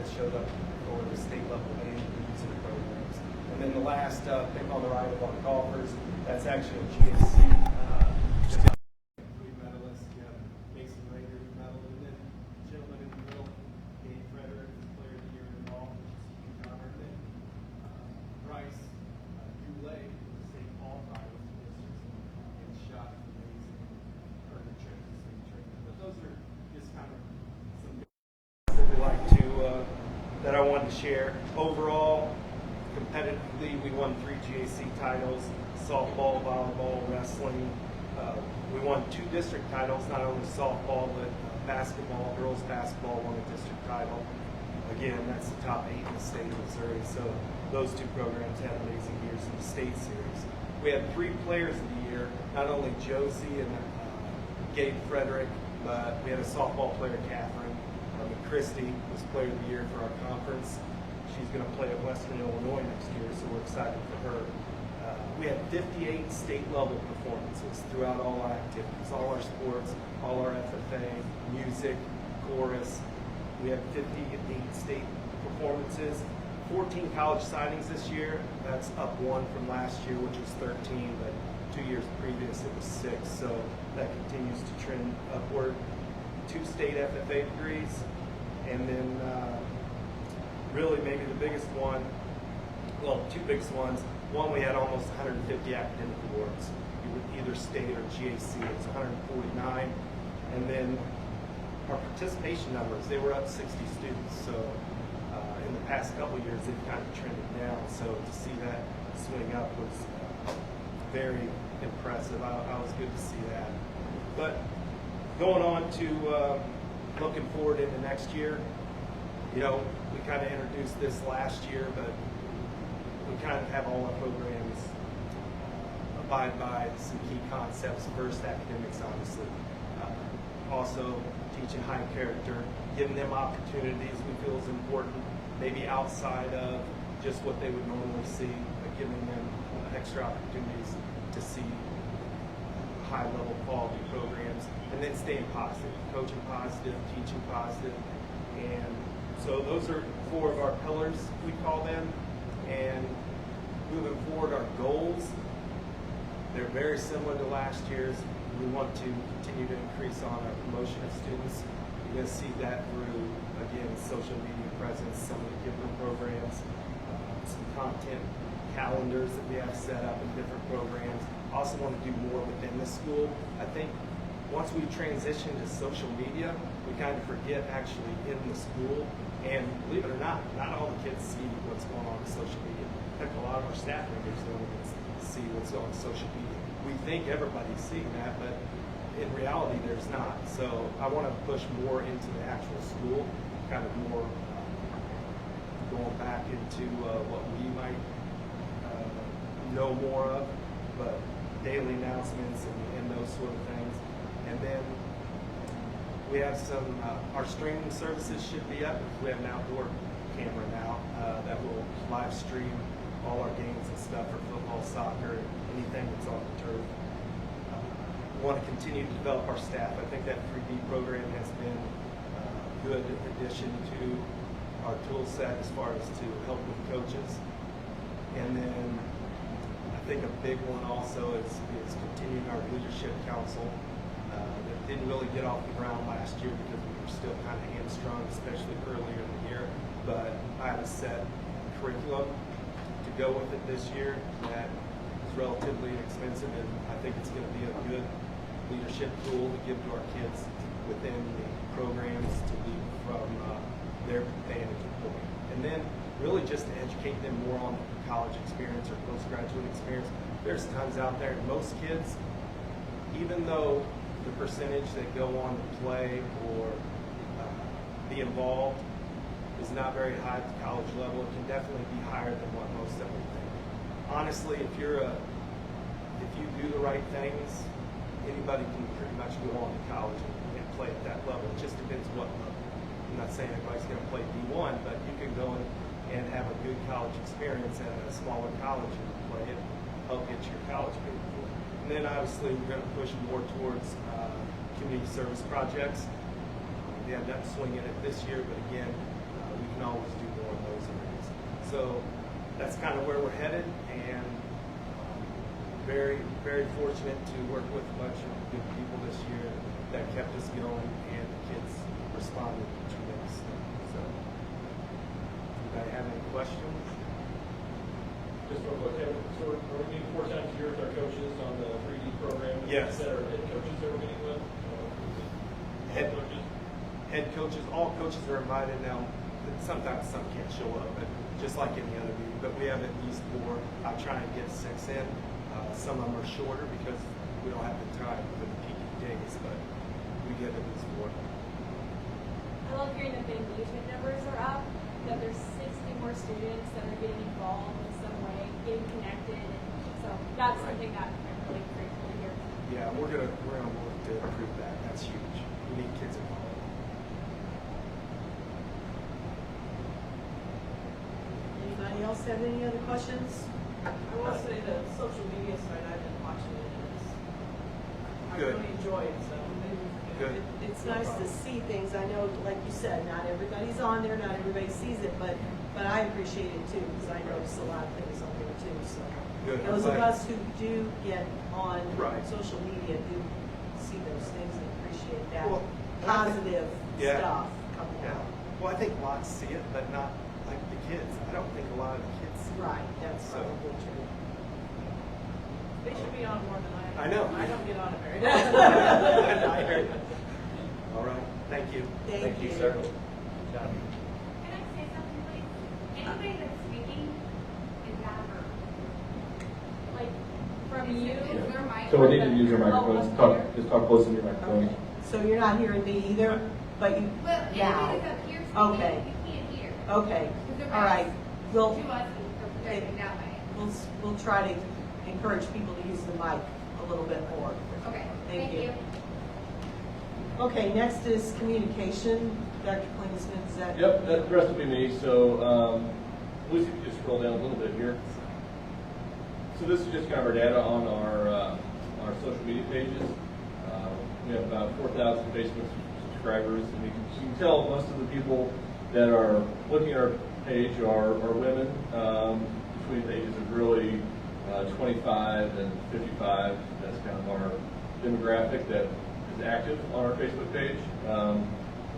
that showed up for the state level and music programs. And then the last pick on the right of our golfers, that's actually a GSC three medalists. You have Mason Rader, Madelyn, and then gentleman in the middle, Dave Frederick, player of the year in golf, which is Connor. And then Bryce Goulet, the state qualifier with the districts and shot amazing, earned a trip to state tournament. But those are just kind of some that we like to that I wanted to share. Overall, competitively, we won 3 GAC titles: softball, volleyball, wrestling. We won 2 district titles, not only softball but basketball. Girls basketball won a district title. Again, that's the top 8 in the state of Missouri. So those 2 programs had amazing years in the state series. We had 3 players of the year, not only Josie and Gabe Frederick, but we had a softball player, Catherine. Christy was player of the year for our conference. She's going to play at Western Illinois next year, so we're excited for her. We had 58 state level performances throughout all our activities, all our sports, all our FFA, music, chorus. We had 58 state performances, 14 college signings this year. That's up 1 from last year, which was 13, but 2 years previous it was 6. So that continues to trend upward. 2 state FFA degrees, and then really maybe the biggest one, well, 2 biggest ones. One, we had almost 150 academic awards, either state or GAC. It's 149. And then our participation numbers, they were up 60 students. So in the past couple of years, they've kind of trended down. So to see that swing up was very impressive. I was good to see that. But going on to looking forward into next year, you know, we kind of introduced this last year, but we kind of have all our programs abide by some key concepts. First, academics, obviously. Also, teaching high character, giving them opportunities we feel is important, maybe outside of just what they would normally see, but giving them extra opportunities to see high-level quality programs, and then staying positive, coaching positive, teaching positive. And so those are 4 of our pillars, we call them. And moving forward, our goals, they're very similar to last year's. We want to continue to increase on our promotion of students. You're going to see that through, again, social media presence, some of the given programs, some content calendars that we have set up in different programs. Also want to do more within the school. I think once we transition to social media, we kind of forget actually in the school. And believe it or not all the kids see what's going on in social media. In fact, a lot of our staff members don't even see what's on social media. We think everybody's seeing that, but in reality, there's not. So I want to push more into the actual school, kind of more going back into what we might know more of, but daily announcements and those sort of things. And then we have some, our streaming services should be up. We have an outdoor camera now that will live stream all our games and stuff for football, soccer, anything that's on the turf. We want to continue to develop our staff. I think that 3D program has been a good addition to our tool set as far as to help with coaches. And then I think a big one also is continuing our leadership council. That didn't really get off the ground last year because we were still kind of hamstrung, especially earlier in the year. But I have a set curriculum to go with it this year that is relatively inexpensive, and I think it's going to be a good leadership tool to give to our kids within the programs to lead from their vantage point. And then really just to educate them more on college experience or postgraduate experience. There's tons out there, and most kids, even though the percentage that go on to play or be involved is not very high at the college level, it can definitely be higher than what most of them think. Honestly, if you do the right things, anybody can pretty much go on to college and play at that level. It just depends what level. I'm not saying everybody's going to play D1, but you can go and have a good college experience at a smaller college and play it, help get your college paid for. And then obviously we're going to push more towards community service projects. We had that swing in it this year, but again, we can always do more in those areas. So that's kind of where we're headed, and very, very fortunate to work with a bunch of good people this year that kept us going, and the kids responded tremendously. So, anybody have any questions? Just real quick, so are we meeting 4 times a year with our coaches on the 3D program? Yes. That are head coaches that we're meeting with? Head coaches. Head coaches, all coaches are invited now. Sometimes some can't show up, but just like any other meeting. But we have at least 4. I try and get 6 in. Some of them are shorter because we don't have the time for the peaking days, but we get at least 4. I love hearing that the engagement numbers are up, that there's 60 more students that are getting involved in some way, getting connected, and so that's something that I'm really grateful to hear. Yeah, we're gonna work to improve that. That's huge. We need kids involved. Anybody else have any other questions? I will say the social media side, I've been watching it, and I Good. really enjoy it, so maybe. Good. It's nice to see things. I know, like you said, not everybody's on there, not everybody sees it, but I appreciate it too, because I notice a lot of things on there too, so. Good. Those of us who do get on Right. social media do see those things and appreciate that Well, positive yeah. stuff coming Yeah. out. Well, I think lots see it, but not like the kids. I don't think a lot of the kids see it. Right, that's So- probably true. They should be on more than I am. I know. I don't get on it very I much. hear you. All right. Thank you. Thank you. sir. Can I say something, please? Anybody that's speaking is not heard. Like, from you. Is there mic? So we need to use your Oh, microphones. Just talk close to your microphone. Okay. So you're not hearing me either, but you, Well, now. anybody that's up here speaking, Okay. you can't hear. Okay, Because all right. We'll, To us, and they're projecting that way. we'll try to encourage people to use the mic a little bit more. Okay, Thank thank you. you. Okay, next is communication. Dr. Klingsman, is that? Yep, that the rest will be me. So, Lucy, if you just scroll down a little bit here. So this is just kind of our data on our social media pages. We have about 4,000 Facebook subscribers, and you can tell most of the people that are looking at our page are women between the ages of really 25 and 55. That's kind of our demographic that is active on our Facebook page. And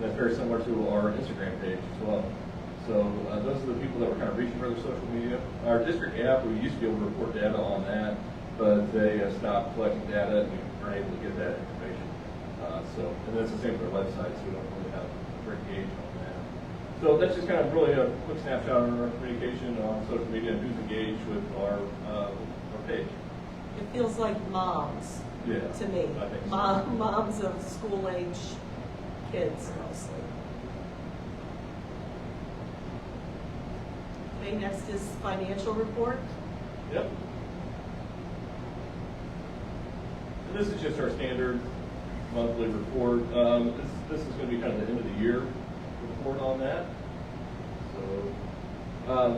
that's very similar to our Instagram page as well. So those are the people that were kind of reaching for their social media. Our district app, we used to be able to report data on that, but they stopped collecting data, and we weren't able to get that information. And that's the same with our website, so we don't really have a great gauge on that. So that's just kind of really a quick snapshot on our communication on social media and who's engaged with our page. It feels like moms Yeah, to me. I think so. Moms of school-age kids mostly. Okay, next is financial report. Yep. And this is just our standard monthly report. This is going to be kind of the end of the year report on that.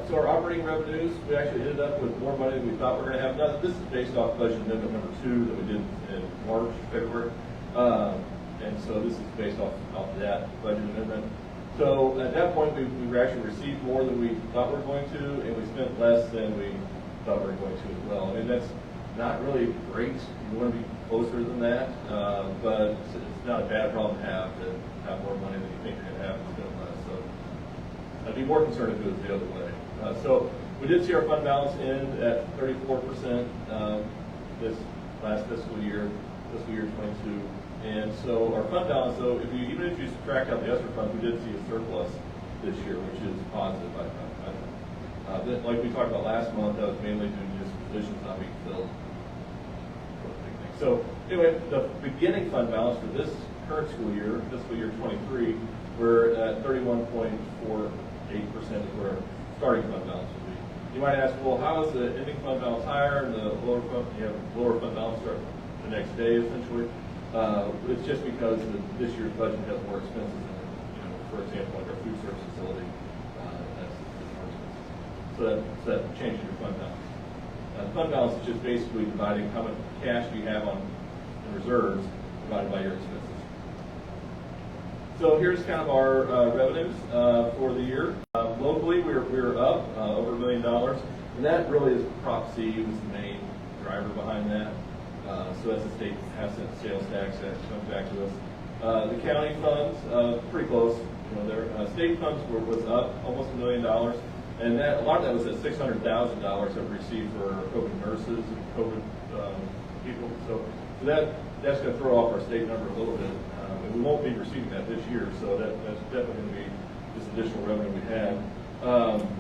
So our operating revenues, we actually ended up with more money than we thought we were going to have. Now, this is based off budget amendment number 2 that we did in March, February. And so this is based off of that budget amendment. So at that point, we actually received more than we thought we were going to, and we spent less than we thought we were going to as well. I mean, that's not really great. You want to be closer than that, but it's not a bad problem to have more money than you think you're going to have and spend less. So I'd be more concerned if it was the other way. So we did see our fund balance end at 34% this last fiscal year 22. And so our fund balance, though, even if you subtract out the ESSER funds, we did see a surplus this year, which is positive. Like we talked about last month, that was mainly due to just positions not being filled. So anyway, the beginning fund balance for this current school year, fiscal year 23, we're at 31.48% is where our starting fund balance would be. You might ask, well, how is the ending fund balance higher and the lower fund balance start the next day, essentially? It's just because this year's budget has more expenses in it. For example, like our food service facility, that's more expensive. So that changes your fund balance. Fund balance is just basically dividing how much cash you have in reserves divided by your expenses. So here's kind of our revenues for the year. Locally, we're up over $1 million, and that really is Prop C was the main driver behind that. So that's the state asset sales tax that comes back to us. The county funds, pretty close. You know, their state funds was up almost $1 million, and that a lot of that was at $600,000 that we received for COVID nurses and COVID people. So that's going to throw off our state number a little bit. And we won't be receiving that this year, so that's definitely going to be just additional revenue we had.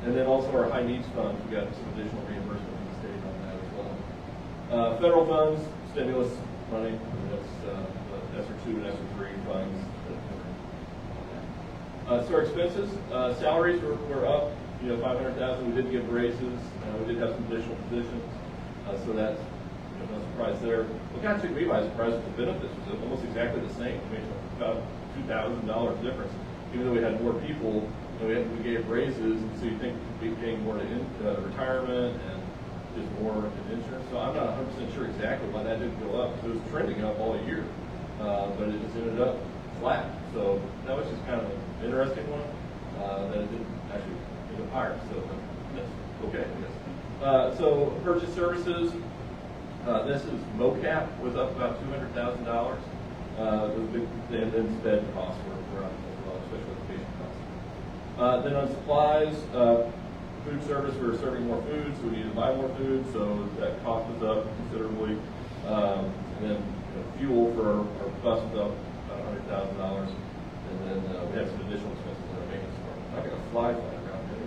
And then also our high needs funds, we got some additional reimbursement from the state on that as well. Federal funds, stimulus money, that's the ESSER 2 and ESSER 3 funds. So our expenses, salaries were up, you know, $500,000. We did give raises. We did have some additional positions, so that's no surprise there. What kind of took me by surprise was the benefits was almost exactly the same. I mean, about $2,000 difference. Even though we had more people, you know, we gave raises, so you think we'd be paying more to retirement and just more in insurance. So I'm not 100% sure exactly why that didn't go up. It was trending up all year, but it just ended up flat. So that was just kind of an interesting one that it didn't actually end up higher. So that's okay, I guess. So purchase services. This is MOCAP was up about $200,000. And then sped costs were up as well, special education costs. Then on supplies, food service, we were serving more food, so we needed to buy more food, so that cost was up considerably. And then fuel for our bus was up about $100,000. And then we had some additional expenses in our maintenance department. I'm not going to fly around here.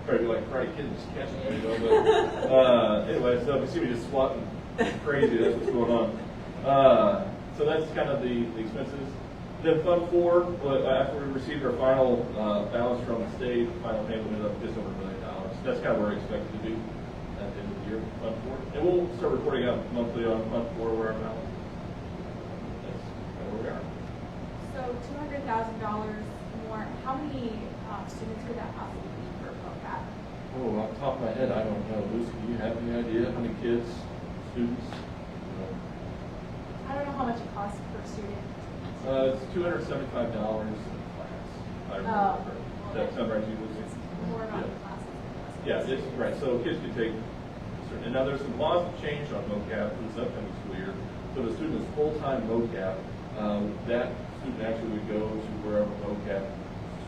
Try to be like Karate Kid and just catch it, you know. But anyway, so if you see me just squatting crazy, that's what's going on. So that's kind of the expenses. Then Fund 4, after we received our final balance from the state, final payment ended up just over $1 million. That's kind of where we expect it to be at the end of the year, Fund 4. And we'll start reporting out monthly on Fund 4 where our balance is. That's kind of where we are. So $200,000 more, how many students could that possibly be per MOCAP? Oh, off the top of my head, I don't know. Lucy, do you have any idea how many kids, students? I don't know how much it costs per student. It's $275 a class. I remember. That sound right to you, Lucy? More about Yeah. the classes. Yeah, it's right. So kids can take certain, and now there's some laws that changed on MOCAP for this upcoming school year. So the student is full-time MOCAP. That student actually would go to wherever MOCAP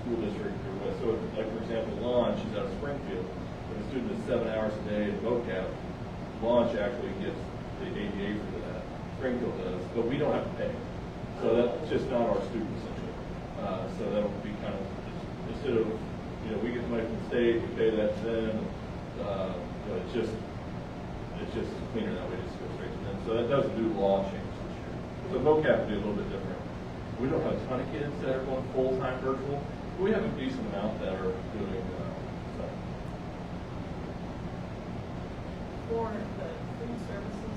school district or was. So, like for example, launch is out of Springfield. If a student is 7 hours a day at MOCAP, launch actually gets the ADA for that. Springfield does, but we don't have to pay. So that's just not our student essentially. So that'll be kind of, instead of, you know, we get the money from the state, we pay that to them. You know, it's just cleaner that way, just go straight to them. So that doesn't do law change this year. So MOCAP would be a little bit different. We don't have a ton of kids that are going full-time virtual, but we have a decent amount that are doing so. For the food services,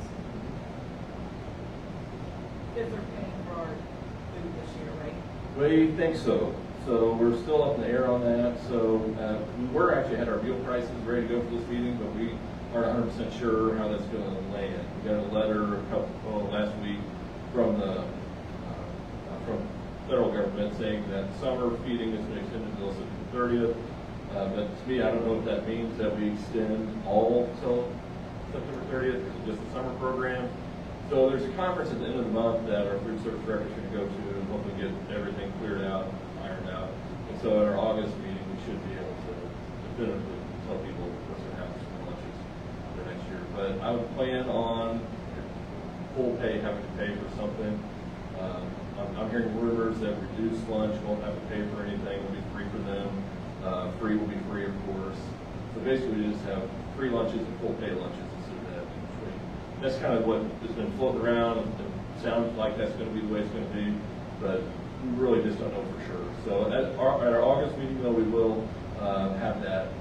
kids are paying for our food this year, right? We think so. So we're still up in the air on that. So we were actually had our meal prices ready to go for this meeting, but we aren't 100% sure how that's going to land. We got a letter last week from the from federal government saying that summer feeding is going to extend until September 30th. But to me, I don't know if that means that we extend all till September 30th, or is it just the summer program? So there's a conference at the end of the month that our food service director is going to go to and hopefully get everything cleared out, ironed out. And so at our August meeting, we should be able to definitively tell people what's going to happen to their lunches for next year. But I would plan on full pay, having to pay for something. I'm hearing rumors that reduced lunch won't have to pay for anything, will be free for them. Free will be free, of course. So basically, we just have free lunches and full pay lunches instead of that in between. That's kind of what has been floating around, and sounds like that's going to be the way it's going to be, but we really just don't know for sure. So at our August meeting, though, we will have that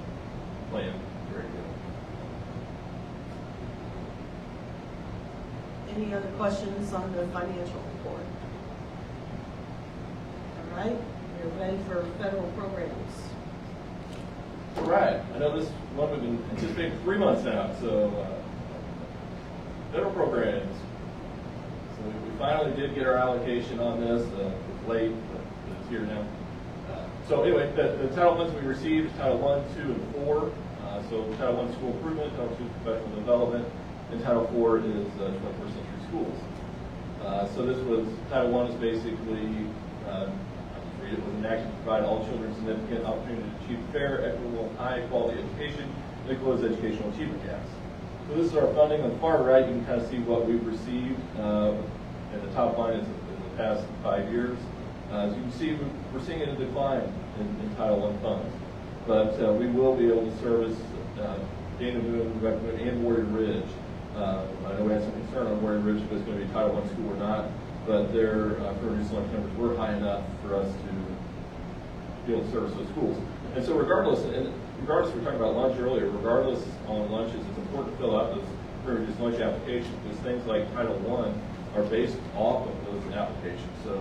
plan ready to go. Any other questions on the financial report? All right, we're ready for federal programs. All right. I know this one we've been anticipating 3 months now, so federal programs. So we finally did get our allocation on this. It's late, but it's here now. So anyway, the Title Ones we received, Title I, II, and IV. So Title I, school improvement, Title II, professional development, and Title IV is 21st century schools. So this was, Title I is basically, I'll just read it, was an action to provide all children significant opportunity to achieve fair, equitable, and high quality education and to close educational achievement gaps. So this is our funding. On the far right, you can kind of see what we've received. And the top line is in the past 5 years. As you can see, we're seeing a decline in Title I funds. But we will be able to service Dana Boone, and Warrior Ridge. I know we had some concern on Warrior Ridge if it's going to be Title I school or not, but their current reduced lunch numbers were high enough for us to be able to service those schools. And so regardless, we were talking about lunch earlier, regardless on lunches, it's important to fill out those current reduced lunch applications because things like Title I are based off of those applications. So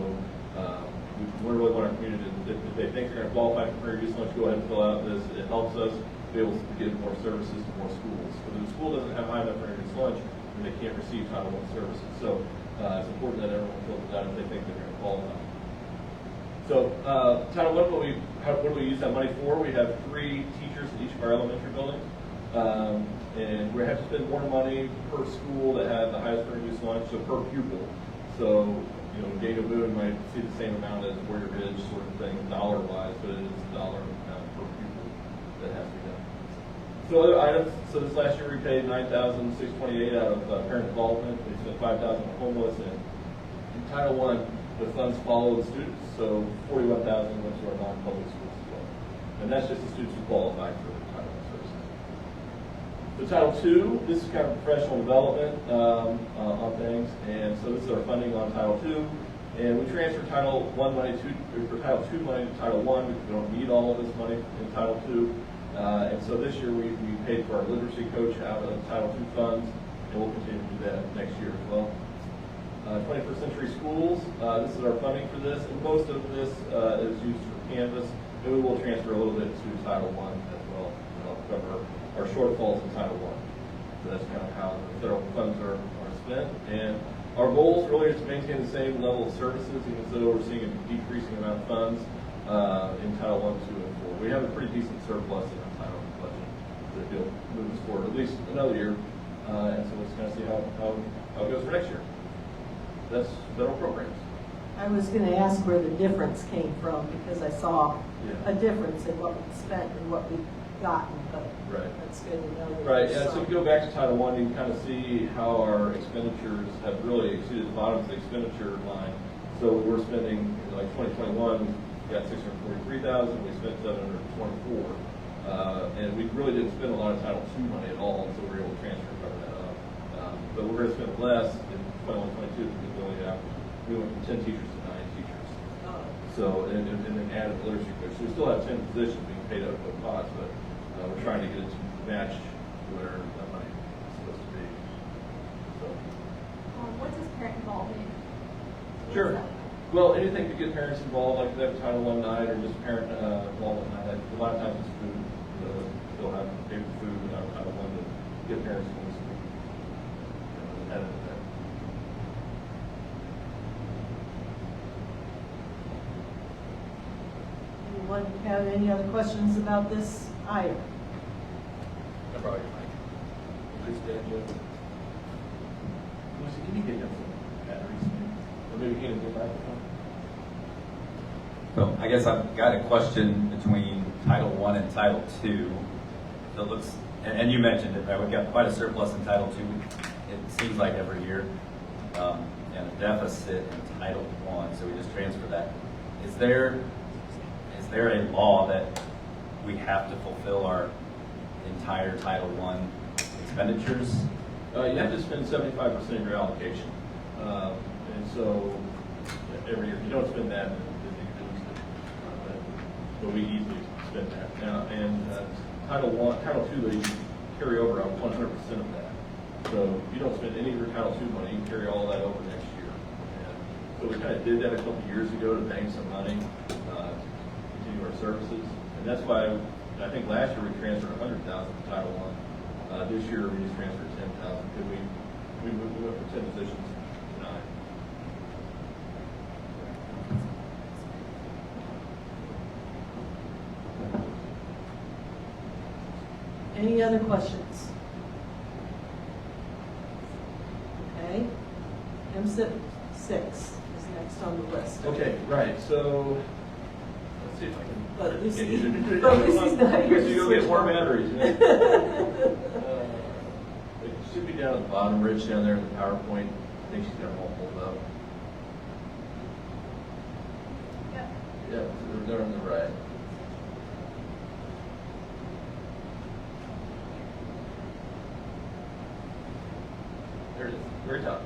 we really want our community to, if they think they're going to qualify for current reduced lunch, go ahead and fill out this. It helps us be able to give more services to more schools. If the school doesn't have high enough current reduced lunch, then they can't receive Title I services. So it's important that everyone fills it out if they think they're going to qualify. So Title I, what do we use that money for? We have 3 teachers in each of our elementary buildings. And we have to spend more money per school that has the highest reduced lunch, so per pupil. So, you know, Dana Boone might see the same amount as Warrior Ridge sort of thing, dollar-wise, but it is $1 amount per pupil that has to be done. So other items, so this last year we paid $9,628 out of parent involvement. We spent $5,000 on homeless, and in Title I, the funds follow the students, so $41,000 went to our non-public schools as well. And that's just the students who qualify for Title I services. So Title II, this is kind of professional development on things, and so this is our funding on Title II. And we transfer Title I money for Title II money to Title I because we don't need all of this money in Title II. And so this year we paid for our literacy coach out of Title II funds, and we'll continue to do that next year as well. 21st Century Schools, this is our funding for this, and most of this is used for Canvas, and we will transfer a little bit to Title I as well to help cover our shortfalls in Title I. So that's kind of how the federal funds are spent. And our goals really is to maintain the same level of services, even though we're seeing a decreasing amount of funds in Title I, II, and IV. We have a pretty decent surplus in our Title I budget that will move us forward at least another year. And so let's kind of see how it goes for next year. That's federal programs. I was going to ask where the difference came from because I saw a difference in what we spent and what we've gotten, but that's good to know. Right, yeah, so if you go back to Title I, you can kind of see how our expenditures have really exceeded the bottom of the expenditure line. So we're spending, like 2021, we got $643,000, we spent $724,000. And we really didn't spend a lot of Title II money at all, so we were able to transfer and cover that up. But we're going to spend less in 21-22 because we went from 10 teachers to 9 teachers. So, and then added the literacy coach. So we still have 10 positions being paid out of both pots, but we're trying to get it to match where that money is supposed to be. So. What does parent involvement? Sure. Well, anything to get parents involved, like they have Title I night or just parent involvement night. A lot of times it's food. They'll have favorite food out of Title I to get parents involved. Anyone have any other questions about this item? I brought your mic. Please, Danielle. Lucy, can you get him some batteries? Or maybe get him the microphone? So I guess I've got a question between Title I and Title II. So it looks, and you mentioned it, right? We've got quite a surplus in Title II. It seems like every year, and a deficit in Title I. So we just transfer that. Is there a law that we have to fulfill our entire Title I expenditures? You have to spend 75% of your allocation. And so every year, if you don't spend that, then you lose it. But we easily spend that. Now, and Title II, they carry over 100% of that. So if you don't spend any of your Title II money, you can carry all of that over next year. And so we kind of did that a couple of years ago to bank some money to continue our services. And that's why I think last year we transferred $100,000 to Title I. This year we just transferred $10,000 because we went from 10 positions to 9. Any other questions? Okay. MSIP 6 is next on the list. Okay, right, so, let's see if I can. But Lucy- get you to- but Lucy's not here to You go get switch more on. batteries. Yeah. It should be down at the bottom, Rich, down there in the PowerPoint. I think she's got them all pulled up. Yep. Yeah, they're on the right. There it is, very top.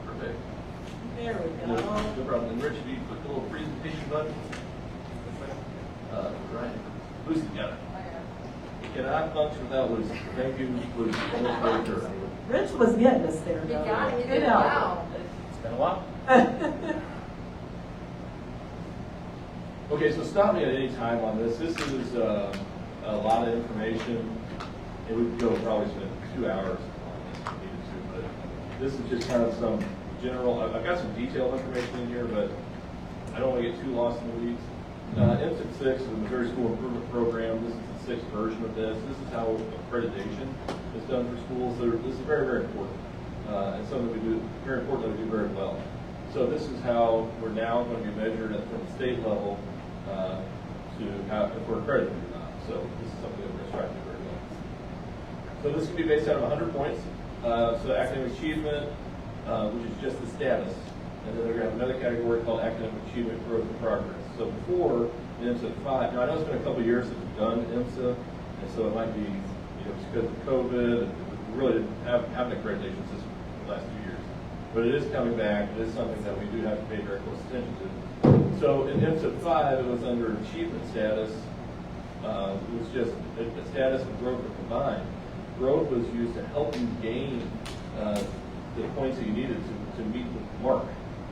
Perfect. There we No go. problem. And Rich, if you click the little presentation button. Right. Lucy got it. Cannot function without Lucy. Thank you, Lucy. That's very good. Rich was getting us there. You though. got it, you Good did help. well. It's been a while. Okay, so stop me at any time on this. This is a lot of information. It would go probably spend 2 hours on this if we needed to, but this is just kind of some general, I've got some detailed information in here, but I don't want to get too lost in the weeds. MSIP 6 is the Missouri School Improvement Program. This is the sixth version of this. This is how accreditation is done for schools. This is very, very important. And something we do, very important that we do very well. So this is how we're now going to be measured from the state level to how, if we're accredited or not. So this is something that we're going to strive to do very well. So this can be based out of 100 points. So academic achievement, which is just the status. And then we're going to have another category called academic achievement, growth, and progress. So before in MSIP 5, now I know it's been a couple of years since we've done MSIP, and so it might be, just because of COVID, we really didn't have an accreditation system for the last 2 years. But it is coming back. It is something that we do have to pay very close attention to. So in MSIP 5, it was under achievement status. It was just the status and growth were combined. Growth was used to help you gain the points that you needed to meet the mark.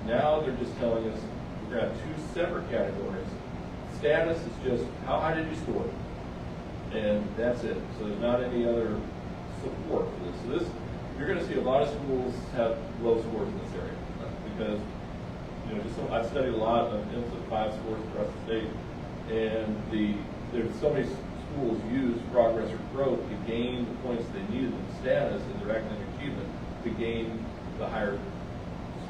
Now they're just telling us we're going to have two separate categories. Status is just how high did you score, and that's it. So there's not any other support for this. So this, you're going to see a lot of schools have low scores in this area because I've studied a lot of MSIP 5 scores across the state, and there's so many schools use progress or growth to gain the points they needed in status in their academic achievement to gain the higher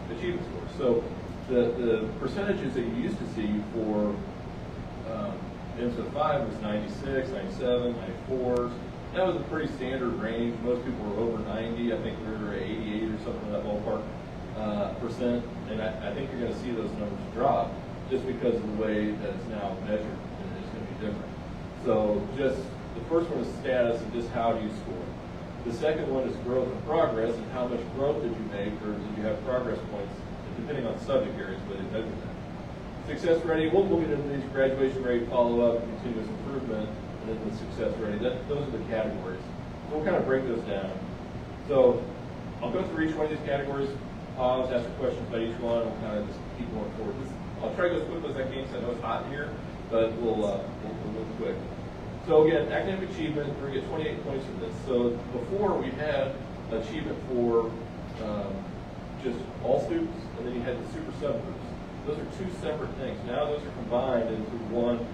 achievement scores. So the percentages that you used to see for MSIP 5 was 96, 97, 94. That was a pretty standard range. Most people were over 90. I think we were 88 or something in that ballpark percent. And I think you're going to see those numbers drop just because of the way that it's now measured, and it's going to be different. So just the first one is status and just how do you score. The second one is growth and progress, and how much growth did you make, or did you have progress points, depending on subject areas, but it measures that. Success ready, we'll get into these graduation rate, follow-up, continuous improvement, and then the success ready. Those are the categories. So we'll kind of break those down. So I'll go through each one of these categories, pause, ask questions about each one, and we'll kind of just keep going forward. I'll try to go as quickly as I can because I know it's hot in here, but we'll move quick. So again, academic achievement, we're going to get 28 points from this. So before we had achievement for just all students, and then you had the super subgroups. Those are two separate things. Now those are combined into one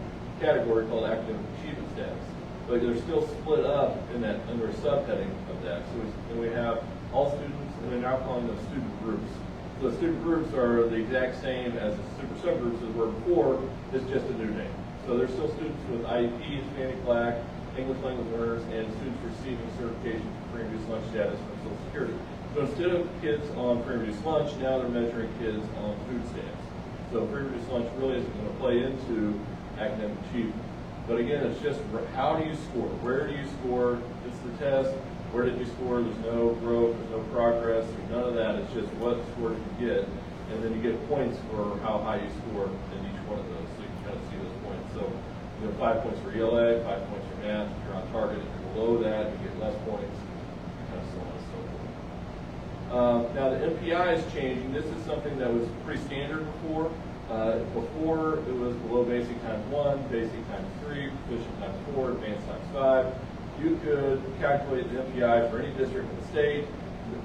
category called academic achievement status. But they're still split up in that under a subheading of that. So we have all students, and we're now calling them student groups. So student groups are the exact same as the super subgroups as were before. It's just a new name. So there's still students with IEP, Hispanic, Black, English language learners, and students receiving certification for free and reduced lunch status from Social Security. So instead of kids on free and reduced lunch, now they're measuring kids on food stamps. So free and reduced lunch really isn't going to play into academic achievement. But again, it's just how do you score? Where do you score? It's the test. Where did you score? There's no growth, there's no progress, there's none of that. It's just what score did you get? And then you get points for how high you score in each one of those. So you can kind of see those points. So 5 points for ELA, 5 points for math. If you're on target, if you're below that, you get less points, kind of so on and so forth. Now the MPI is changing. This is something that was pretty standard before. Before it was below basic times 1, basic times 3, proficient times 4, advanced times 5. You could calculate the MPI for any district in the state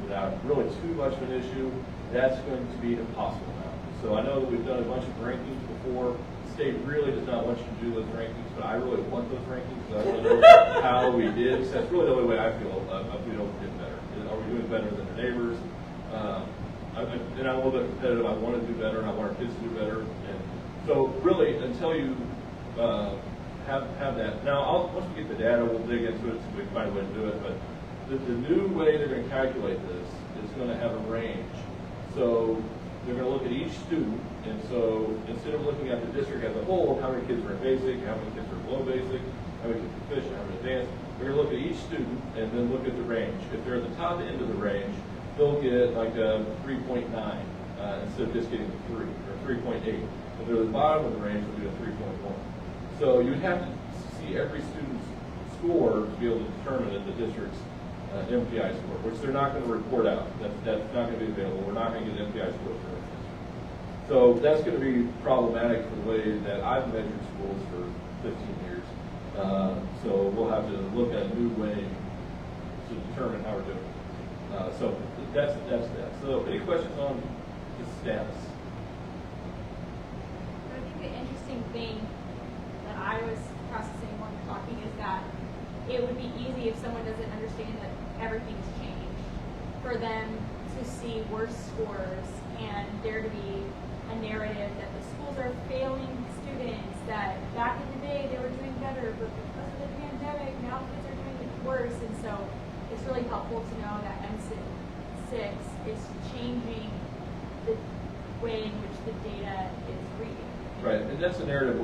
without really too much of an issue. That's going to be impossible now. So I know that we've done a bunch of rankings before. state really does not want you to do those rankings, but I really want those rankings, because I want to know how we did, because that's really the only way I feel we don't get better. Are we doing better than our neighbors? And I'm a little bit competitive. I want to do better, and I want our kids to do better. And so really, until you have that. Now, once we get the data, we'll dig into it so we can find a way to do it. But the new way they're going to calculate this is going to have a range. So they're going to look at each student, and so instead of looking at the district as a whole, how many kids are in basic, how many kids are below basic, how many kids are proficient, how many advanced, they're going to look at each student and then look at the range. If they're at the top end of the range, they'll get like a 3.9 instead of just getting a 3 or 3.8. If they're at the bottom of the range, they'll get a 3.1. So you would have to see every student's score to be able to determine if the district's MPI score, which they're not going to report out. That's not going to be available. We're not going to get MPI scores for it. So that's going to be problematic for the way that I've measured schools for 15 years. So we'll have to look at a new way to determine how we're doing. So that's that. So any questions on the status? I think the interesting thing that I was processing when you're talking is that it would be easy if someone doesn't understand that everything's changed for them to see worse scores and there to be a narrative that the schools are failing students, that back in the day they were doing better, but because of the pandemic, now kids are doing it worse. And so it's really helpful to know that M6 is changing the way in which the data is reading. Right, and that's a narrative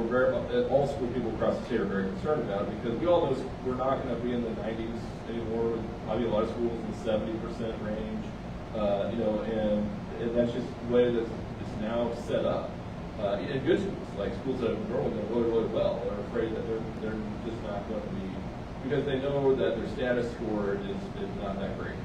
all school people across the state are very concerned about, because we all know we're not going to be in the 90s anymore. Probably a lot of schools in the 70% range, and that's just the way that it's now set up. In good schools, like schools that are normally going really, really well, are afraid that they're just not going to be, because they know that their status score is not that great.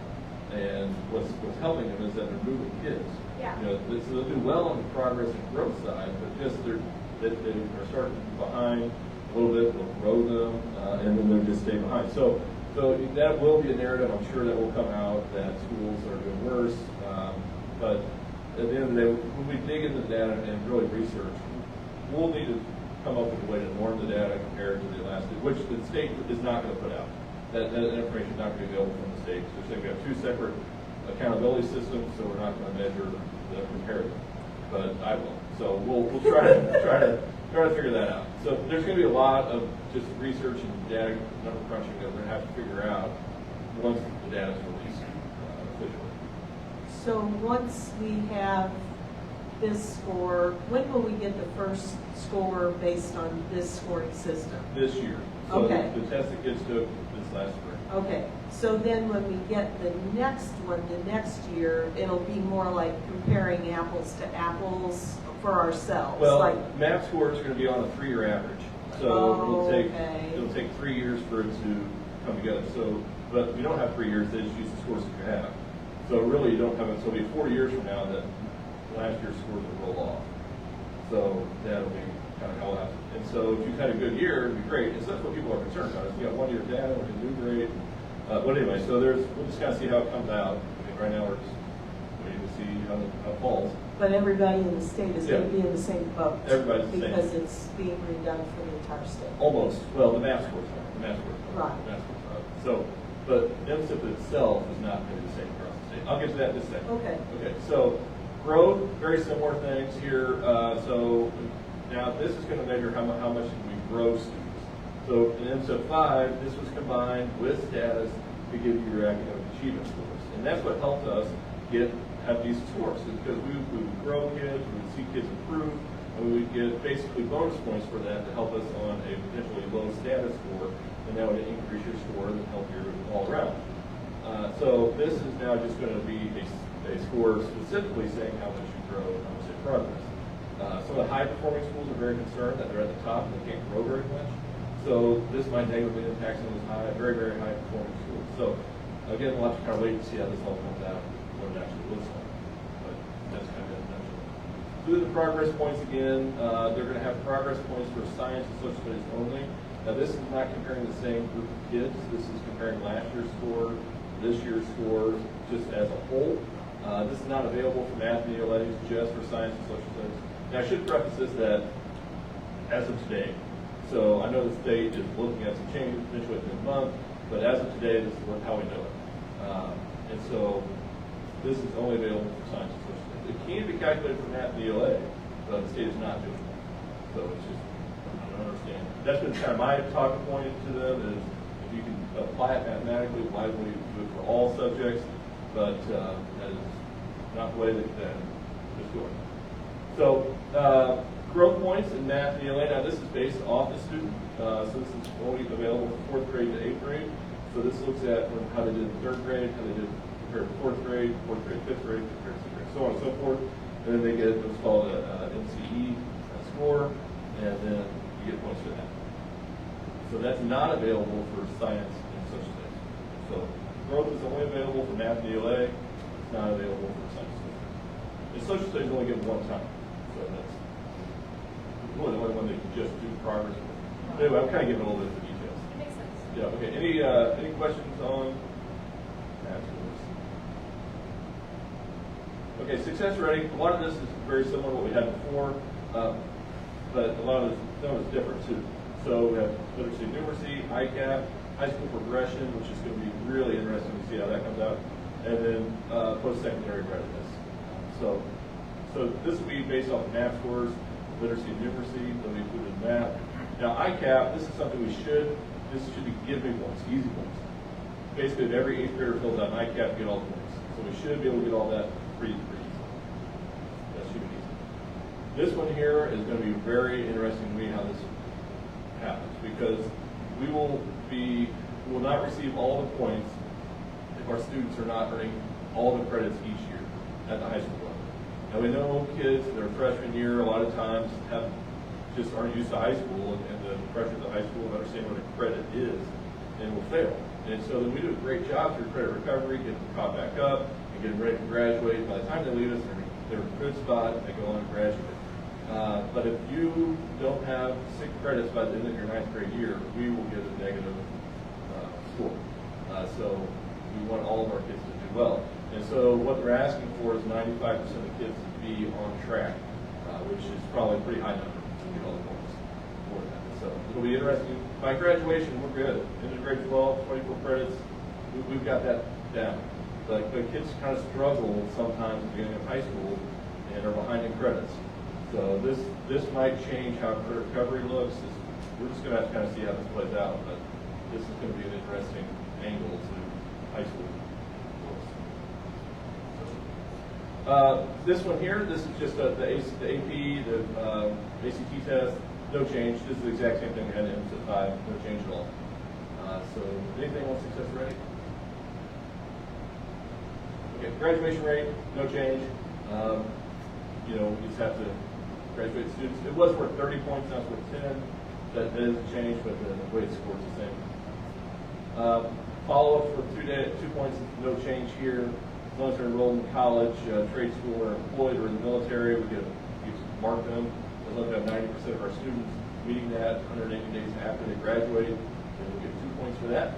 And what's helping them is that they're moving kids. Yeah. So they'll do well on the progress and growth side, but just they are starting behind a little bit. They'll grow them, and then they'll just stay behind. So that will be a narrative. I'm sure that will come out that schools are doing worse. But at the end of the day, when we dig into the data and really research, we'll need to come up with a way to norm the data compared to the last, which the state is not going to put out. That information is not going to be available from the state. So we have two separate accountability systems, so we're not going to measure the comparison. But I will. So we'll try to figure that out. So there's going to be a lot of just research and data number crunching that we're going to have to figure out once the data is released officially. So once we have this score, when will we get the first score based on this scoring system? This year. So Okay. the test that kids took this last spring. Okay, so then when we get the next one, the next year, it'll be more like comparing apples to apples for ourselves. Well, like, MAP score is going to be on a 3-year average. So it'll take 3 years for it to come together. So, but we don't have 3 years, they just use the scores that you have. So really you don't have it, so it'll be 4 years from now that last year's scores will roll off. So that'll be kind of how it happens. And so if you've had a good year, it'd be great. And so that's what people are concerned about. Is you got 1 year data, we can do great. But anyway, so we'll just kind of see how it comes out. I mean, right now we're just waiting to see how it falls. but everybody in the state is going to be in the same boat. Everybody's the same. Because it's being redone for the entire state. Almost. Well, the math scores are. The math scores are. Right. The math scores are. So, but MSIP itself is not going to be the same across the state. I'll get to that in a second. Okay. Okay. So, growth, very similar things here. So now this is going to measure how much we grow students. So in MSIP 5, this was combined with status to give you your academic achievement scores, and that's what helped us have these scores, because we would grow kids, we would see kids improve, and we would get basically bonus points for that to help us on a potentially low status score, and that would increase your score and help you all around. So this is now just going to be a score specifically saying how much you grow and how much you progress. Some of the high-performing schools are very concerned that they're at the top and they can't grow very much. So this might negatively impact some of those very, very high-performing schools. So again, we'll have to kind of wait and see how this all comes out, what it actually looks like. But that's kind of it in a nutshell. So the progress points again, they're going to have progress points for science and social studies only. Now this is not comparing the same group of kids. This is comparing last year's score, this year's score, just as a whole. This is not available for math and ELAs, just for science and social studies. Now I should preface this that as of today. So I know the state is looking at some changes potentially within a month, but as of today, this is how we know it. And so this is only available for science and social studies. It can be calculated for math and ELA, but the state is not doing that. So it's just, I don't understand. That's been kind of my talking point to them is if you can apply it mathematically, why would we do it for all subjects? But that is not the way that it's going. So growth points in math and ELA. Now this is based off the student. So this is only available from 4th grade to 8th grade. So this looks at how they did in 3rd grade, how they did compared to 4th grade, 5th grade, compared to 6th grade, so on and so forth. And then they get what's called a NCE score, and then you get points for that. So that's not available for science and social studies. So growth is only available for math and ELA. It's not available for science and social studies. And social studies only given one time. So that's really the only one they can just do progress with. Anyway, I'm kind of giving a little bit of the details. It makes sense. Yeah, okay. Any questions on math? Okay, success rating. A lot of this is very similar to what we had before, but a lot of some of it's different too. So we have literacy and numeracy, ICAP, high school progression, which is going to be really interesting to see how that comes out, and then post-secondary readiness. So this will be based off of math scores, literacy and numeracy, they'll be included in math. Now ICAP, this is something this should be give-me points, easy points. Basically, if every 8th grader fills out an ICAP, get all the points. So we should be able to get all that pretty easy. That should be easy. This one here is going to be very interesting to me how this happens, because we will not receive all the points if our students are not earning all the credits each year at the high school level. Now we know kids in their freshman year a lot of times just aren't used to high school and the pressure of the high school of understanding what a credit is and will fail. And so then we do a great job through credit recovery, getting them caught back up and getting ready to graduate. By the time they leave us, they're in a good spot and they go on and graduate. But if you don't have 6 credits by the end of your 9th grade year, we will get a negative score. So we want all of our kids to do well. And so what they're asking for is 95% of the kids to be on track, which is probably a pretty high number to get all the points for that. So it'll be interesting. By graduation, we're good. End of grade 12, 24 credits, we've got that down. But kids kind of struggle sometimes at the beginning of high school and are behind in credits. So this might change how credit recovery looks. We're just going to have to kind of see how this plays out, but this is going to be an interesting angle to high school course. This one here, this is just the AP, the ACT test, no change. This is the exact same thing we had in MSIT 5, no change at all. So anything on success rate? Okay, graduation rate, no change. You just have to graduate students. It was worth 30 points, now it's worth 10. That doesn't change, but the way it's scored is the same. Follow-up for 2 points, no change here. As long as they're enrolled in college, trade school, or employed, or in the military, we mark them. As long as we have 90% of our students meeting that 180 days after they graduate, then we'll get 2 points for that.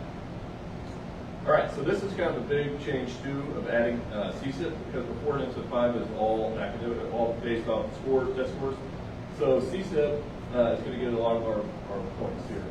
All right, so this is kind of a big change too of adding CSIP, because before MSIT 5 is all academic, all based off scores, test scores. So CSIP is going to get a lot of our points here.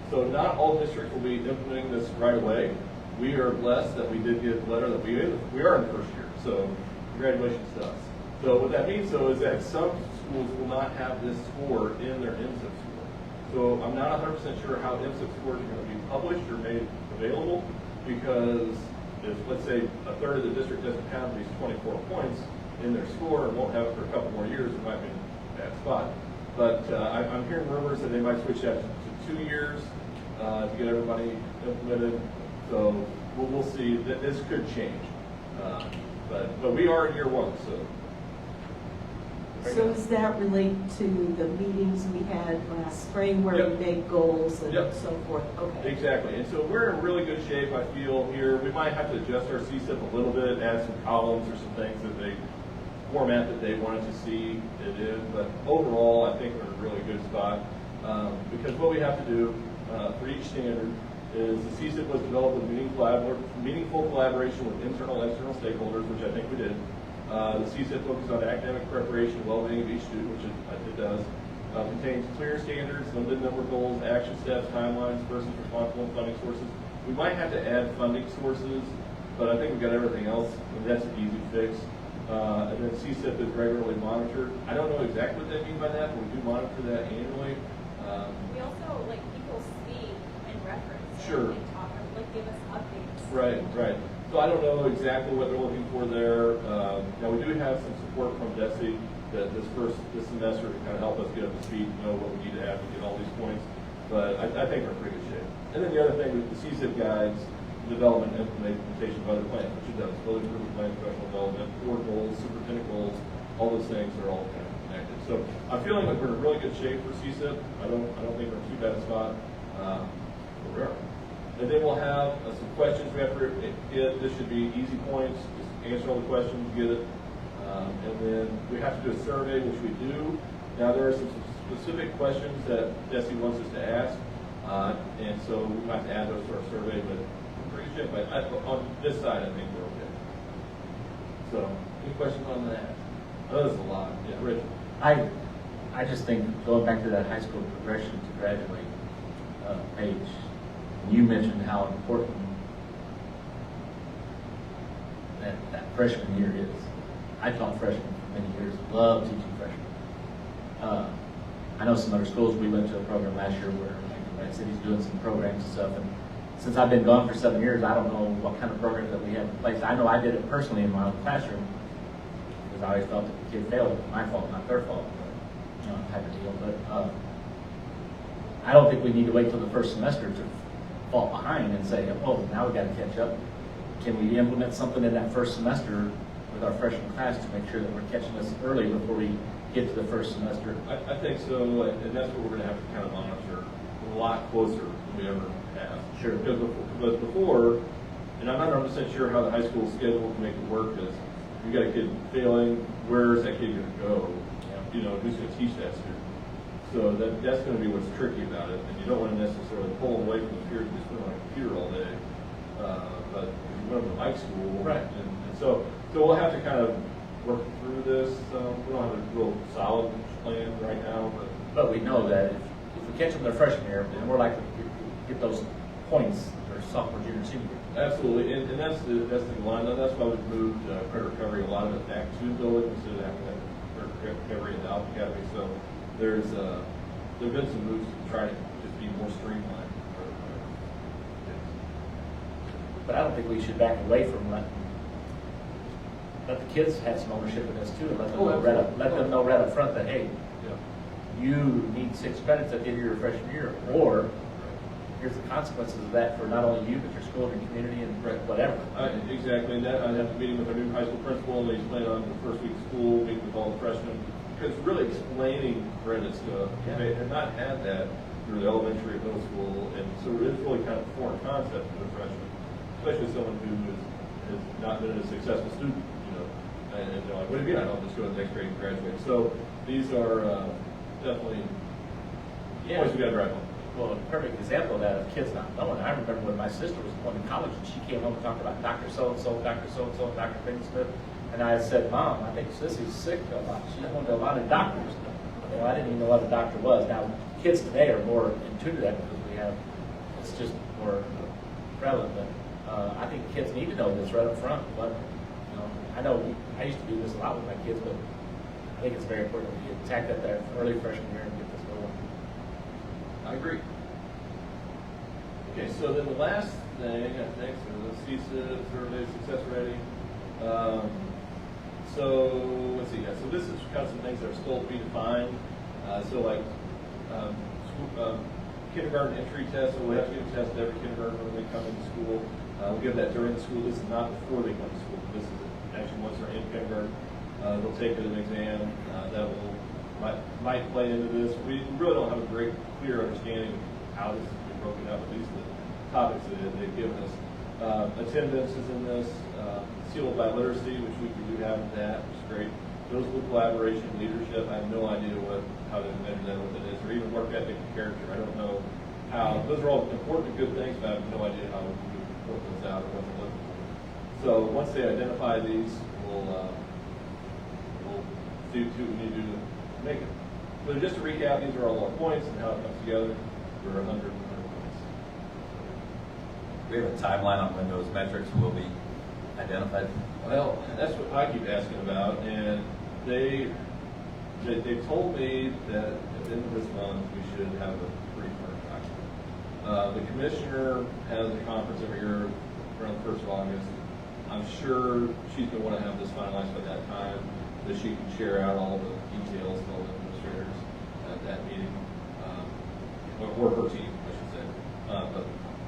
So not all districts will be implementing this right away. We are blessed that we did get a letter that we are in the first year. So congratulations to us. So what that means though is that some schools will not have this score in their MSIP score. So I'm not 100% sure how MSIP scores are going to be published or made available, because if, let's say, a third of the district doesn't have these 24 points in their score and won't have it for a couple more years, it might be in a bad spot. But I'm hearing rumors that they might switch that to 2 years to get everybody implemented. So we'll see. That this could change. But we are in year 1, so. So does that relate to the meetings we had last spring where we make goals and so forth? Okay. Exactly. And so we're in really good shape, I feel, here. We might have to adjust our CSIP a little bit, add some columns or some things that they format that they wanted to see it in. But overall, I think we're in a really good spot. Because what we have to do for each standard is the CSIP was developed with meaningful collaboration with internal and external stakeholders, which I think we did. The CSIP focuses on academic preparation and well-being of each student, which it does. contains clear standards, limited number of goals, action steps, timelines, persons responsible, and funding sources. We might have to add funding sources, but I think we've got everything else, and that's an easy fix. And then CSIP is regularly monitored. I don't know exactly what they mean by that, but we do monitor that annually. We also, like, people speak and reference. Sure. And talk, like, give us updates. Right, right. So I don't know exactly what they're looking for there. Now, we do have some support from DESE that this semester to kind of help us get up to speed, know what we need to have to get all these points. But I think we're in pretty good shape. And then the other thing with the CSIP guides, development and implementation of other plans, which it does, building improvement plan, professional development, board goals, superintendent goals, all those things are all kind of connected. So I'm feeling like we're in really good shape for CSIP. I don't think we're in too bad a spot. But we are. And then we'll have some questions we have to hit. This should be easy points. Just answer all the questions, get it. And then we have to do a survey, which we do. Now there are some specific questions that DESE wants us to ask. And so we might have to add those to our survey, but we're pretty good. But on this side, I think we're okay. So, any questions on that? I know there's a lot. Yeah, Rich. I just think going back to that high school progression to graduate page, you mentioned how important that freshman year is. I taught freshmen for many years, love teaching freshmen. I know some other schools, we went to a program last year where Red City's doing some programs and stuff, and since I've been gone for 7 years, I don't know what kind of programs that we have in place. I know I did it personally in my own classroom, because I always felt that the kid failed. It was my fault, not their fault, type of deal. But I don't think we need to wait till the first semester to fall behind and say, oh, now we got to catch up. Can we implement something in that first semester with our freshman class to make sure that we're catching this early before we get to the first semester? I think so, and that's what we're going to have to kind of monitor a lot closer than we ever have. Sure. Because before, and I'm not 100% sure how the high school schedule can make it work, is you got a kid failing, where's that kid going to go? You know, who's going to teach that student? So that's going to be what's tricky about it, and you don't want to necessarily pull them away from the period and just put them on a computer all day. But if you put them in high school, right? And so we'll have to kind of work through this. We don't have a real solid plan right now, but we know that if we catch them their freshman year, then we're likely to get those points their sophomore, junior, senior year. Absolutely, and that's the line. That's why we've moved credit recovery a lot of it back to the building instead of having that credit recovery in the Alpha Academy. So there've been some moves to try to just be more streamlined. But I don't think we should back away from let the kids have some ownership in this too, and let them know right up front that, hey, you need 6 credits at the end of your freshman year, or here's the consequences of that for not only you, but your school and your community and whatever. Exactly, and that I had a meeting with our new high school principal, and they explained on the first week of school, meeting with all the freshmen, because really explaining credits to them. They had not had that through the elementary and middle school, and so it's really kind of a foreign concept for the freshmen, especially someone who has not been a successful student, and they're like, what do you mean I don't just go to the next grade and graduate? So these are definitely points we got to drive home. Well, a perfect example of that of kids not knowing. I remember when my sister was going to college and she came home and talked about Dr. So-and-so, Dr. So-and-so, and Dr. Smith. And I said, Mom, I think Sissy's sick a lot. She's going to a lot of doctors. I didn't even know what a doctor was. Now, kids today are more in tune to that because it's just more prevalent. But I think kids need to know this right up front. But, I know I used to do this a lot with my kids, but I think it's very important to attack that there early freshman year and get this going. I agree. Okay, so then the last thing, I think, so the CSIP, survey, success ready. So, let's see, so this is kind of some things that are still to be defined. So like kindergarten entry test, so we have to give a test to every kindergarten when they come into school. We'll give that during the school. This is not before they come to school. This is actually once they're in kindergarten. They'll take an exam that might play into this. We really don't have a great clear understanding of how this has been broken up, but these are the topics that they've given us. Attendance is in this. Seal by literacy, which we do have that, which is great. Social collaboration, leadership. I have no idea how to measure that, what that is, or even work ethic and character. I don't know how. Those are all important and good things, but I have no idea how we report those out or what they're looking for. So once they identify these, we'll see what we need to do to make it. But just to recap, these are all our points and how it comes together. We're 100 points. We have a timeline on when those metrics will be identified. Well, that's what I keep asking about, and they told me that at the end of this month we should have a pretty firm document. The commissioner has a conference every year around the 1st of August. I'm sure she's going to want to have this finalized by that time, that she can share out all the details to all the administrators at that meeting, or her team, I should say.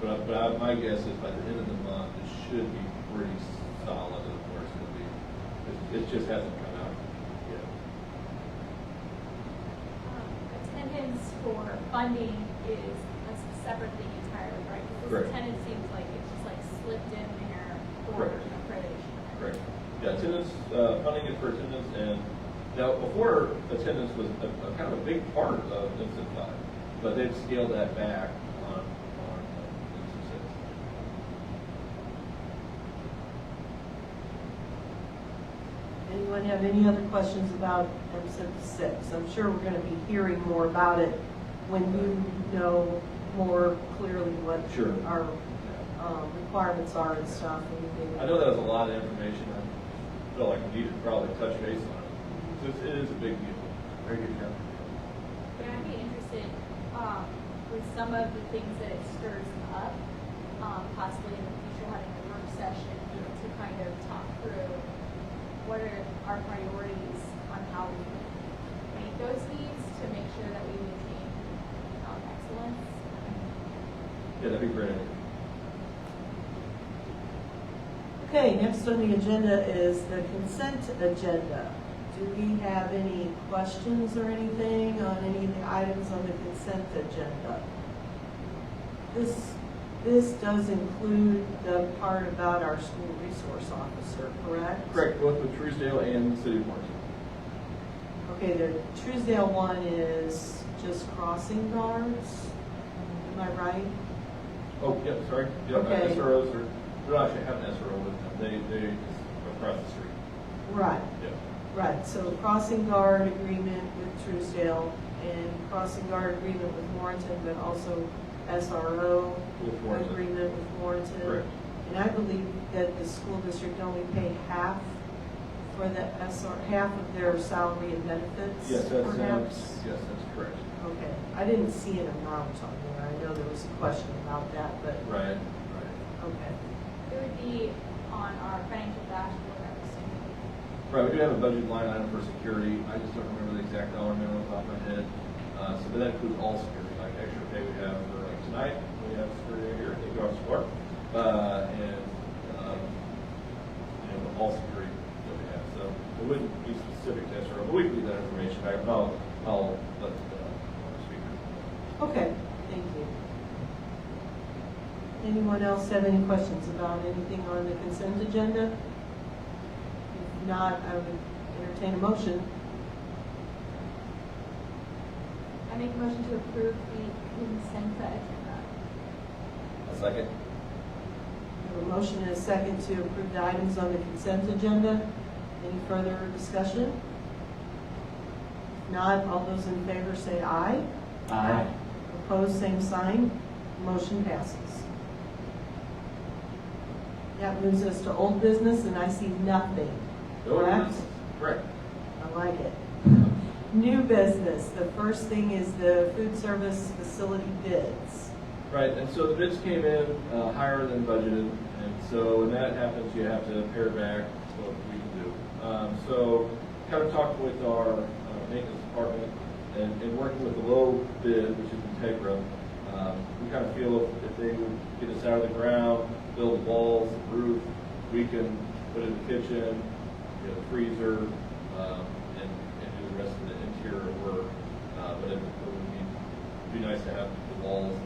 But my guess is by the end of the month it should be pretty solid of where it's going to be. It just hasn't come out yet. Attendance for funding is a separate thing entirely, right? Because Correct. attendance seems like it's just like slipped in there for Correct. accreditation. Correct. Yeah, attendance, funding is for attendance, and now before attendance was a kind of a big part of Instant 5, but they've scaled that back on Instant 6. Anyone have any other questions about M6? I'm sure we're going to be hearing more about it when you know more clearly what Sure. our requirements are and stuff. And I know that was a lot of information. I felt like we needed to probably touch base on it. It is a big deal. Very good job. Yeah, I'd be interested with some of the things that it stirs up, possibly in the future having a work session to kind of talk through what are our priorities on how we meet those needs to make sure that we maintain excellence. Yeah, that'd be great. Okay, next on the agenda is the consent agenda. Do we have any questions or anything on any of the items on the consent agenda? This does include the part about our school resource officer, correct? Correct, both with Truesdale and the City of Martin. Okay, the Truesdale one is just crossing guards, am I right? Oh, yeah, sorry. Yeah, Okay. SROs are, we don't actually have an SRO with them. They just across the street. Right. Yeah. Right, so crossing guard agreement with Truesdale and crossing guard agreement with Warrenton, but also SRO With Warrenton. agreement with Warrenton. Correct. And I believe that the school district only paid half for the half of their salary and benefits, Yes, that perhaps? sounds, yes, that's correct. Okay, I didn't see an amount on there. I know there was a question about that, but, Right, okay. It would be on our financial dashboard, I'm assuming. right. We do have a budget line item for security. I just don't remember the exact dollar amount off the top of my head. But that includes all security, like extra pay we have for like tonight. We have security right here. Thank you, Officer Clark. And all security that we have. So it wouldn't be specific to SRO, but we can do that information. I'll let the speaker. Okay, thank you. Anyone else have any questions about anything on the consent agenda? If not, I would entertain a motion. I make a motion to approve the consent agenda. A second? We have a motion and a second to approve the items on the consent agenda. Any further discussion? If not, all those in favor say aye. Aye. Opposed, same sign. Motion passes. That moves us to old business, and I see nothing. Correct? Correct. I like it. New business. The first thing is the food service facility bids. Right, and so the bids came in higher than budgeted, and so when that happens, you have to pare back what we can do. So kind of talked with our maintenance department and working with the low bid, which is Integra, we kind of feel if they would get us out of the ground, build the walls, the roof, we can put in the kitchen, the freezer, and do the rest of the interior work. But it would be nice to have the walls and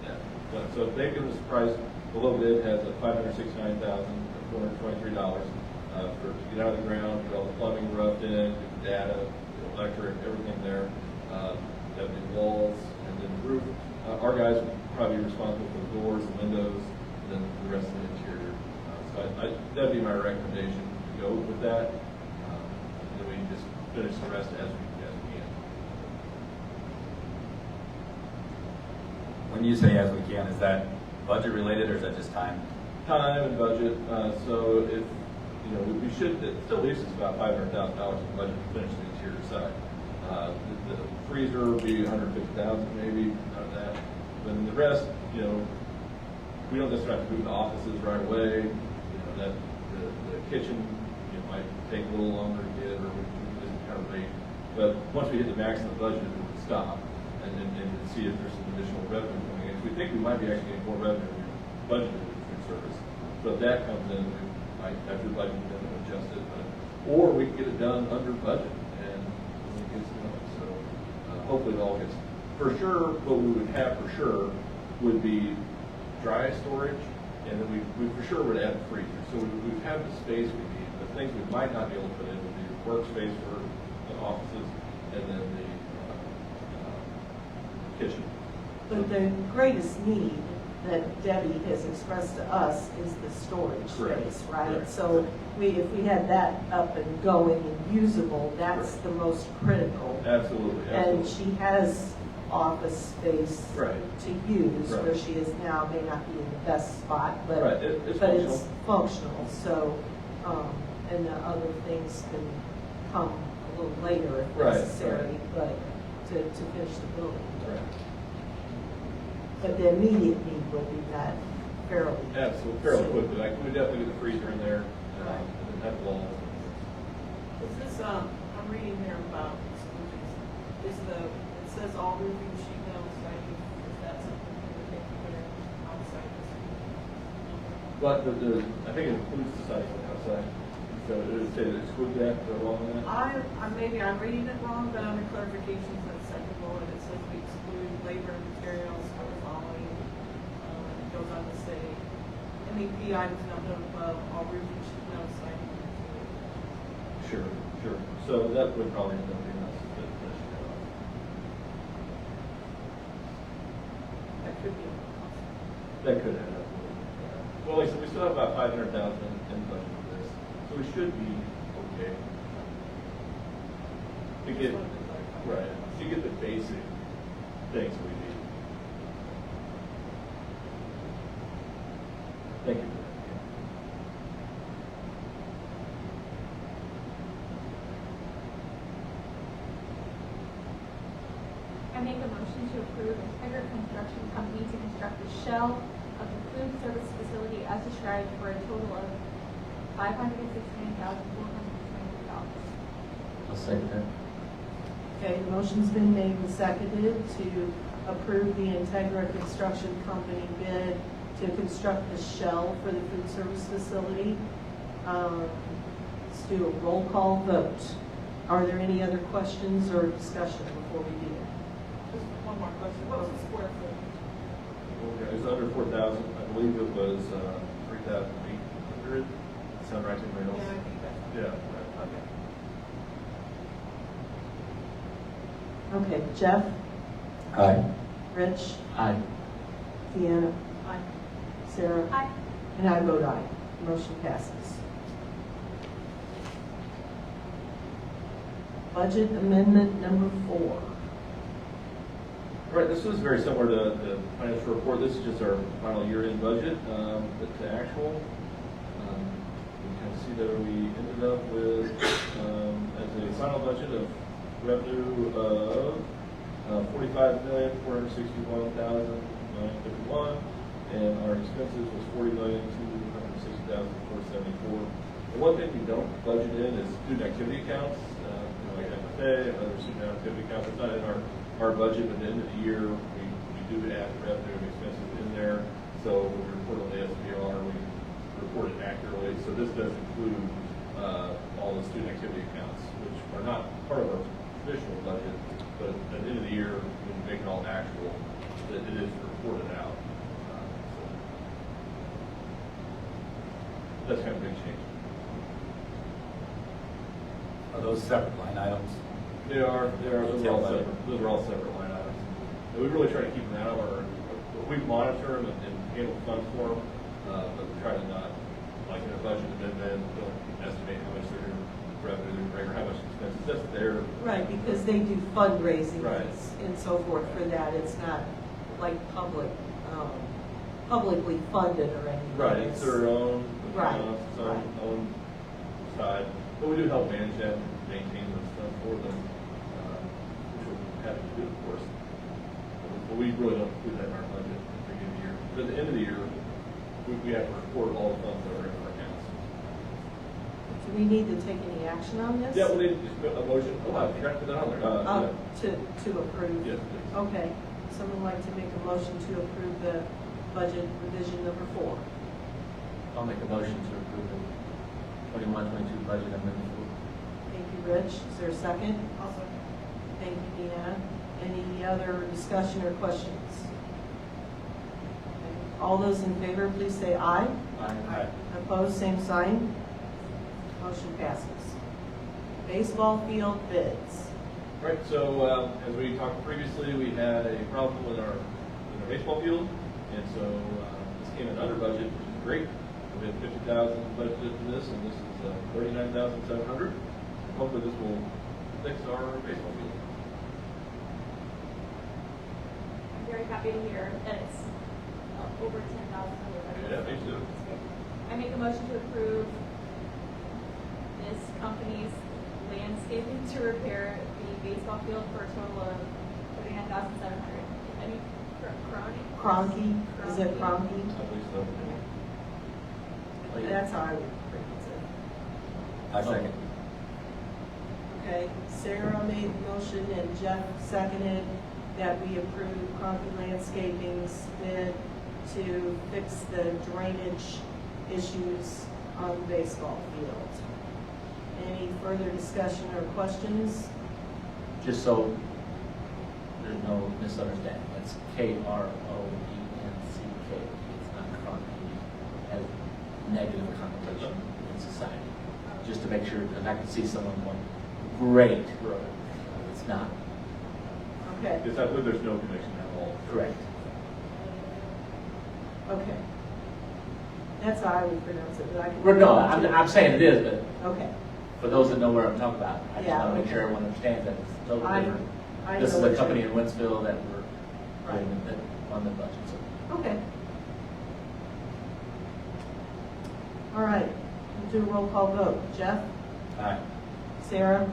that done. So they've given us a price. The low bid has a $569,423 to get out of the ground, get all the plumbing roughed in, the data, the electric, everything there. Have the walls and then the roof. Our guys will probably be responsible for the doors, the windows, and then the rest of the interior. So that'd be my recommendation to go with that. And then we can just finish the rest as we can. when you say as we can, is that budget related or is that just time? Time and budget, so if, we should, it still leaves us about $500,000 in budget to finish the interior side. The freezer will be $150,000 maybe, out of that. But then the rest, we don't necessarily have to move the offices right away. That the kitchen, might take a little longer to get, or we just kind of wait. But once we hit the max of the budget, we would stop and see if there's some additional revenue coming in. We think we might be actually getting more revenue than we budgeted in food service. So if that comes in, we might have to budget it and adjust it. Or we can get it done under budget and it gets done. So hopefully it all gets. For sure, what we would have for sure would be dry storage, and then we for sure would add a freezer. So we would have the space we need. The things we might not be able to put in would be the workspace for the offices and then the kitchen. But the greatest need that Debbie has expressed to us is the storage Correct. space, right? Correct. So if we had that up and going and usable, that's the most critical. Absolutely. And she has office space Right. to use, Right. where she is now may not be in the best spot, but, Right. It's but functional. it's functional. So, and the other things can come a little later if Right, necessary, right. but to finish the building. Right. But the immediate need will be that fairly. Absolutely, fairly quickly. Like, we definitely get the freezer in there, Right. and then have the wall. Is this, I'm reading here about exclusions. It says all roofing, sheet metal, siding, is that something you would think you would outside this? But I think it includes the siding on the outside. So it would say that exclude that, go along with that. Maybe I'm reading it wrong, but under clarifications, that second bullet, it says we exclude labor and materials for the following. It goes on to say, MEP items not noted above, all roofing, sheet metal, siding. Sure. So that would probably end up being us to finish it off. That could be. That could end up. Well, like I said, we still have about $500,000 in budget for this, so we should be okay. To get, right, to get the basic things we need. Thank you. I make a motion to approve Integra Construction Company to construct the shell of the food service facility as described for a total of $569,420. I'll second that. Okay, the motion's been made and seconded to approve the Integra Construction Company bid to construct the shell for the food service facility. Let's do a roll call vote. Are there any other questions or discussion before we begin? Just one more question. What was the square foot? It was under 4,000. I believe it was 3,800. Sound right to me, Reynolds? Yeah, I think that's. Yeah. Okay. Okay, Jeff, Aye. Rich, Aye. Deanna, Aye. Sarah, Aye. and I vote aye. Motion passes. Budget amendment number 4. Right, this was very similar to the financial report. This is just our final year-end budget, but to actual. You can see that we ended up with, as a final budget of revenue of $45,461,951, and our expenses was $40,260,474. The one thing we don't budget in is student activity accounts, like FFA and other student activity accounts. It's not in our budget, but at the end of the year, we do add revenue and expenses in there. So when we report on the SBR, we report it accurately. So this does include all the student activity accounts, which are not part of our traditional budget, but at the end of the year, when you make it all actual, that it is reported out. So that's kind of a big change. Are those separate line items? They are. Those are all separate line items. And we really try to keep them out of our. We monitor them and handle funds for them, but we try to not, like in a budget amendment, don't estimate how much they're revenue they're bringing or how much expenses. That's their. Right, because they do fundraising Right. and so forth for that. It's not like publicly funded or anything. Right, it's their own, Right, its right. own side, but we do help manage that and maintain those stuff for them, which we're happy to do, of course. But we really don't include that in our budget at the beginning of the year. But at the end of the year, we have to report all the funds that are in our accounts. Do we need to take any action on this? Yeah, well, they just put a motion, I forgot to put that on there. To approve? Yes, please. Okay, someone like to make a motion to approve the budget revision number 4? I'll make a motion to approve the 21-22 budget amendment. Thank you, Rich. Is there a second? Also, Thank you, Deanna. Any other discussion or questions? All those in favor, please say aye. Aye. Opposed, same sign. Motion passes. Baseball field bids. Right, so as we talked previously, we had a problem with our baseball field, and so this came in under budget, which is great. We had 50,000 budgeted for this, and this is 39,700. Hopefully, this will fix our baseball field. I'm very happy to hear that it's over 10,000. Yeah, me too. I make a motion to approve this company's landscaping to repair the baseball field for a total of 39,700. Any Cronky, is it Cronky? I believe so. That's how I would pronounce it. I second. Okay, Sarah made the motion and Jeff seconded that we approve Cronky Landscaping's bid to fix the drainage issues on the baseball field. Any further discussion or questions? Just so there's no misunderstanding, it's Kroenck. It's not Cronky. It has negative connotation in society. Just to make sure, and I can see someone going, great. Right. It's not. Okay, Yes, I believe there's no connection at all. Correct. okay. That's how I would pronounce it, but I can. Well, no, I'm saying it is, but Okay. for those that know where I'm talking about, I just Yeah, want to make okay. sure everyone understands that it's totally I different. know This is what a you're- company in Wentzville that we're Right. doing that on the budget. So Okay. All right, we'll do a roll call vote. Jeff? Aye. Sarah?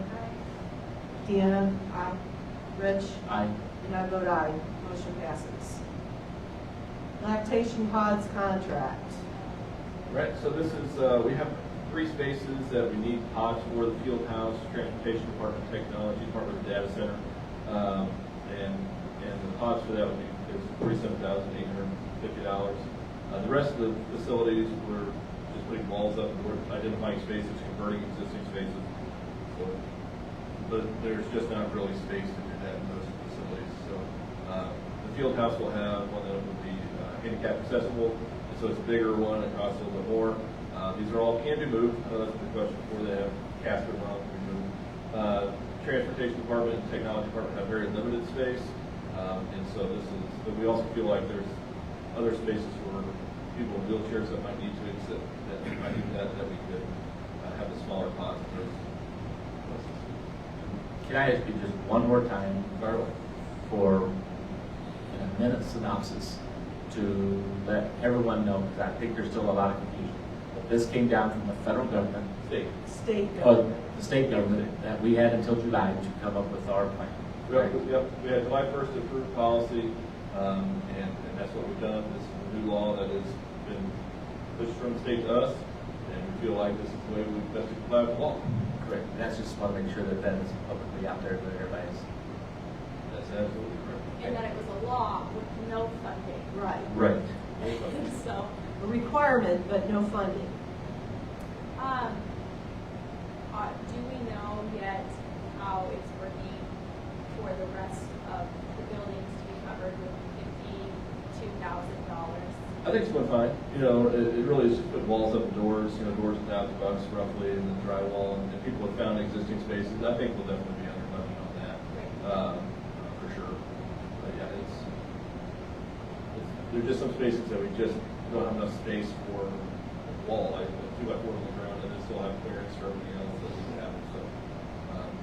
Deanna? Aye. Rich? I And I vote aye. Motion passes. Lactation pods contract. Right, so this is, we have 3 spaces that we need pods for: the field house, transportation department, technology department, data center. And the pods for that would be $47,850. The rest of the facilities, we're just putting walls up, we're identifying spaces, converting existing spaces. So, but there's just not really space to do that in those facilities. So the field house will have one that will be handicap accessible. So it's a bigger one, it costs a little bit more. These are all can be moved. I know that's the question before. They have casters on them to be moved. Transportation department and technology department have very limited space. And so this is, but we also feel like there's other spaces for people in wheelchairs that might need to exist, that might need that we could have the smaller pods in those places. can I ask you just one more time Fire away. for in a minute synopsis to let everyone know, because I think there's still a lot of confusion. But this came down from the federal government, State. State or government. the state government, that we had until July to come up with our plan. Yep, we had July 1st to approve policy, and that's what we've done. This is a new law that has been pushed from the state to us, and we feel like this is the way we best comply with the law. Correct. And that's just want to make sure that that is publicly out there, that everybody's. That's absolutely correct. And that it was a law with no funding. Right. Right. So, A requirement, but no funding. do we know yet how it's working for the rest of the buildings to be covered with $52,000? I think it's going fine. You know, it really is just putting walls up and doors, doors $1,000 roughly, and then drywall, and if people have found existing spaces, I think we'll definitely be under budget on that, for sure. But yeah, there's just some spaces that we just don't have enough space for a wall, like 2x4 on the ground, and then still have clearance for everything else that we have. So,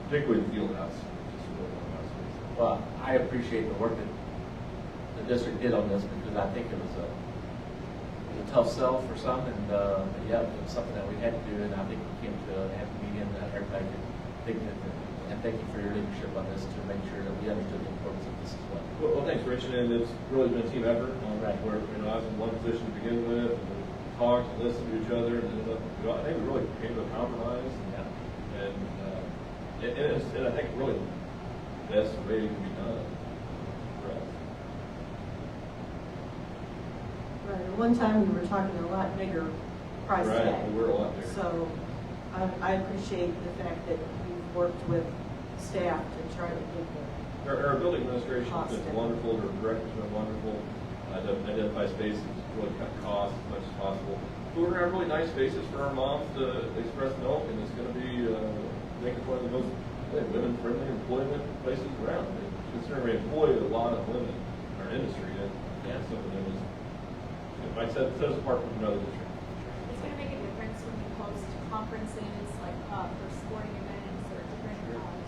particularly the field house, just really want to have space. Well, I appreciate the work that the district did on this, because I think it was a tough sell for some, and yeah, it was something that we had to do, and I think we came to a happy medium that everybody could think that, and thank you for your leadership on this to make sure that we understood the importance of this as well. Well, thanks, Rich, and it's really been a team effort. Right. Where, I was in one position to begin with, and we talked and listened to each other, and I think we really came to a compromise. Yeah. And I think really the best way to be done for us. Right, at one time we were talking a lot bigger price tag. Right, we're a lot bigger. So I appreciate the fact that you've worked with staff to try to get the, Our building administration has Cost been down. wonderful, our director's been wonderful, identify spaces, really cut costs as much as possible. But we're gonna have really nice spaces for our moms to express milk, and it's gonna be, make it one of the most women-friendly employment places around. Considering we employ a lot of women in our industry, that's something that was, it might set us apart from another district. It's gonna make a difference when you host conferences, like, for sporting events or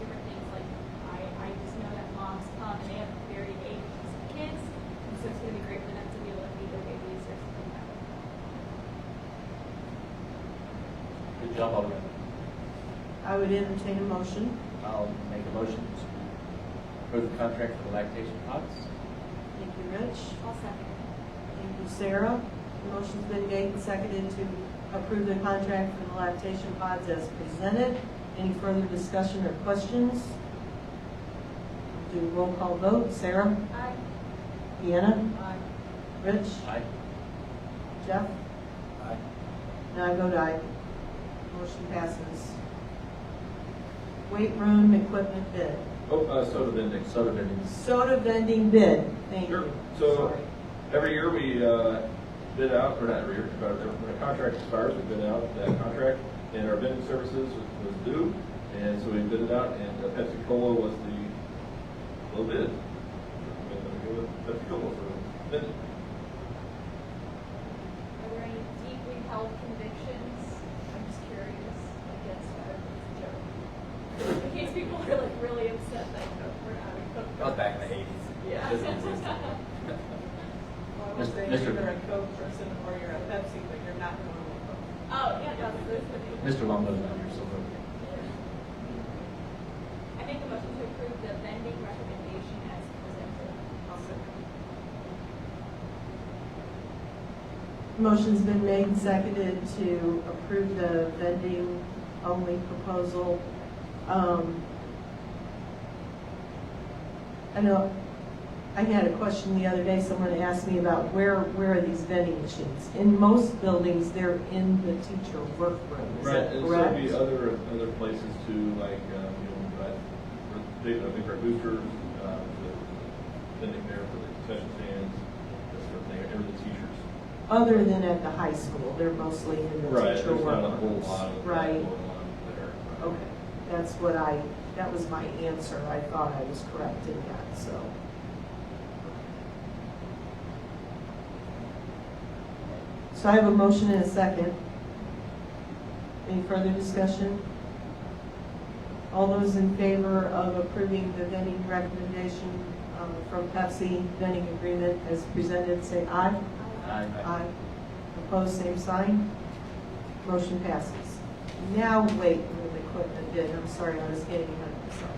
different things, like, I just know that moms come and they have varied ages of kids, and so it's gonna be great for them to be able to feed their babies or something like that. Good job already. I would entertain a motion. I'll make a motion to approve the contract for the lactation pods. Thank you, Rich. I'll second. Thank you, Sarah. The motion's been made and seconded to approve the contract for the lactation pods as presented. Any further discussion or questions? Do a roll call vote. Sarah? Aye. Deanna? Aye. Rich? Aye. Jeff? Aye. And I vote aye. Motion passes. Weight room equipment bid. Oh, soda vending. Soda vending. Soda vending bid. Thank Sure. you. So Sorry. every year we bid out, or not every year, but when a contract expires, we bid out that contract, and our vending services was due, and so we bid it out, and Pepsi Cola was the low bid. I'm going to go with Pepsi Cola for vending. Are there any deeply held convictions? I'm just curious. I guess that is a joke. In case people are like really upset that we're not having Coke. That was back in the 80s. Yeah. It doesn't exist anymore. Well, I would say Mr. you're a Coke person or you're a Pepsi, but you're not going to Coke. Oh, yeah, that's the Mr. Longo's not here, so vote. I make a motion to approve the vending recommendation as presented. I'll second. Motion's been made and seconded to approve the vending only proposal. I know I had a question the other day, someone asked me about where are these vending machines? In most buildings, they're in the teacher workroom, is Right, that and so correct? there'd be other places too, like, I think our boosters, the vending there for the concession stands, that sort of thing, or the teachers. Other than at the high school, they're mostly in the Right, teacher there's not a whole workrooms. lot of that Right, going on there. okay, that was my answer, I thought I was correct in that, so. So I have a motion and a second. Any further discussion? All those in favor of approving the vending recommendation from Pepsi vending agreement as presented, say aye. Aye. Aye. Opposed, same sign. Motion passes. Now weight room equipment bid. I'm sorry, I was getting ahead of myself.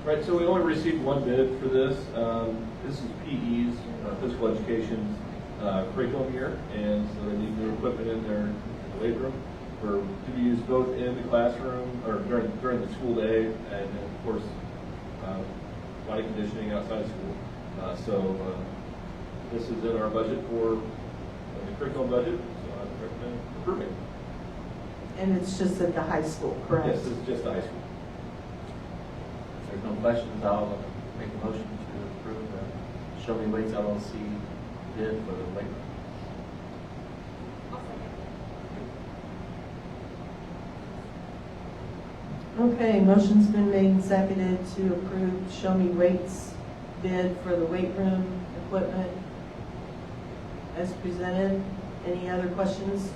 Right, so we only received one bid for this. This is PE's, physical education curriculum year, and so they need new equipment in their weight room to be used both in the classroom or during the school day, and then of course body conditioning outside of school. So this is in our budget for the curriculum budget, so I would recommend approving. And it's just at the high school, correct? Yes, this is just the high school. If there's no questions, I'll make a motion to approve the Show Me Waits LLC bid for the weight room. I'll second. Okay, motion's been made and seconded to approve Show Me Weights bid for the weight room equipment as presented. Any other questions?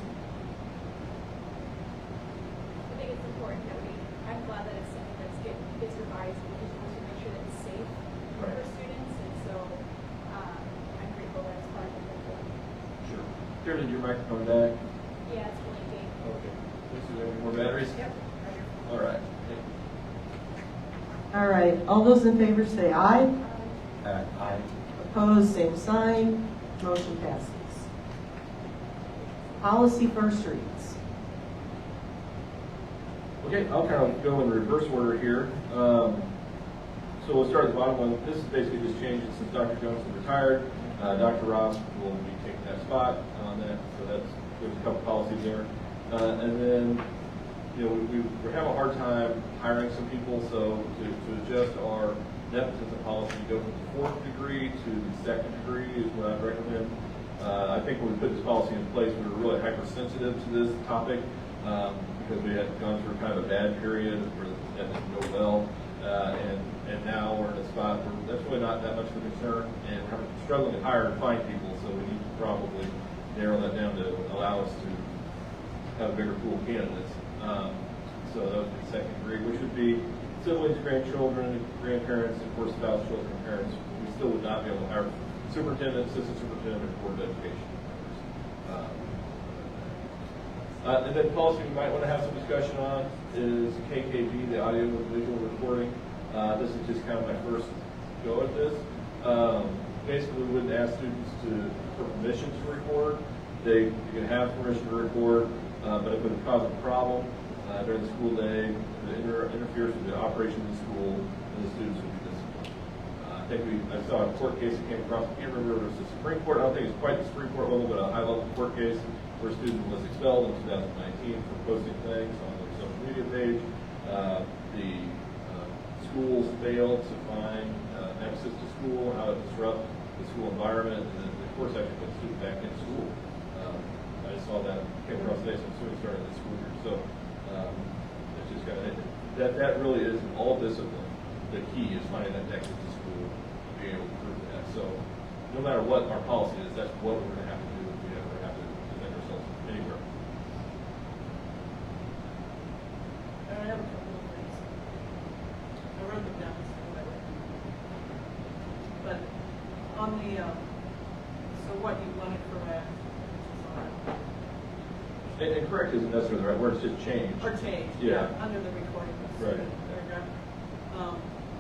I think it's important that I'm glad that it's something that's revised because we want to make sure that it's safe for our students. And so I'm Karen, did your microphone back? Yeah, it's blinking. Okay. Lisa, do you have any more batteries? Yep. All right. All right, all those in favor say aye. Aye. Opposed, same sign. Motion passes. Policy first reads. Okay, I'll kind of go in reverse order here. So we'll start at the bottom one. This is basically just changes since Dr. Johnson retired. Dr. Ross will be taking that spot on that, so there's a couple policies there. And then, we have a hard time hiring some people, so to adjust our nepotism policy, go from the 4th degree to the 2nd degree is what I'd recommend. I think when we put this policy in place, we were really hypersensitive to this topic because we had gone through kind of a bad period where that didn't go well. And now we're in a spot where that's really not that much of a concern, and we're struggling to hire and find people, so we need to probably narrow that down to allow us to have a bigger pool of candidates. So that would be the 2nd degree, which would be siblings, grandchildren, grandparents, and of course spouse, children, and parents. We still would not be able to hire superintendent, assistant superintendent, or board of education. And then policy we might want to have some discussion on is KKV, the audio and visual recording. This is just kind of my first go at this. Basically, we wouldn't ask students for permission to record. They can have permission to record, but if it would cause a problem during the school day, that interferes with the operation of the school, then the students would be disciplined. I saw a court case that came across. I can't remember if it was the Supreme Court. I don't think it's quite the Supreme Court level, but a high-level court case where a student was expelled in 2019 for posting things on their social media page. The schools failed to find access to school, how it disrupts the school environment, and then of course actually put the student back in school. I just saw that came across today, so students started this school year. So it's just kind of that really is in all discipline. The key is finding that nexus to school and being able to prove that. So no matter what our policy is, that's what we're going to have to do if we ever have to defend ourselves anywhere. I have a couple of things. I wrote them down, so I wrote them. But on the, so what you want to correct, And correct isn't necessarily the right word, it's just change. or change, Yeah. under the recording of the Right. student paragraph.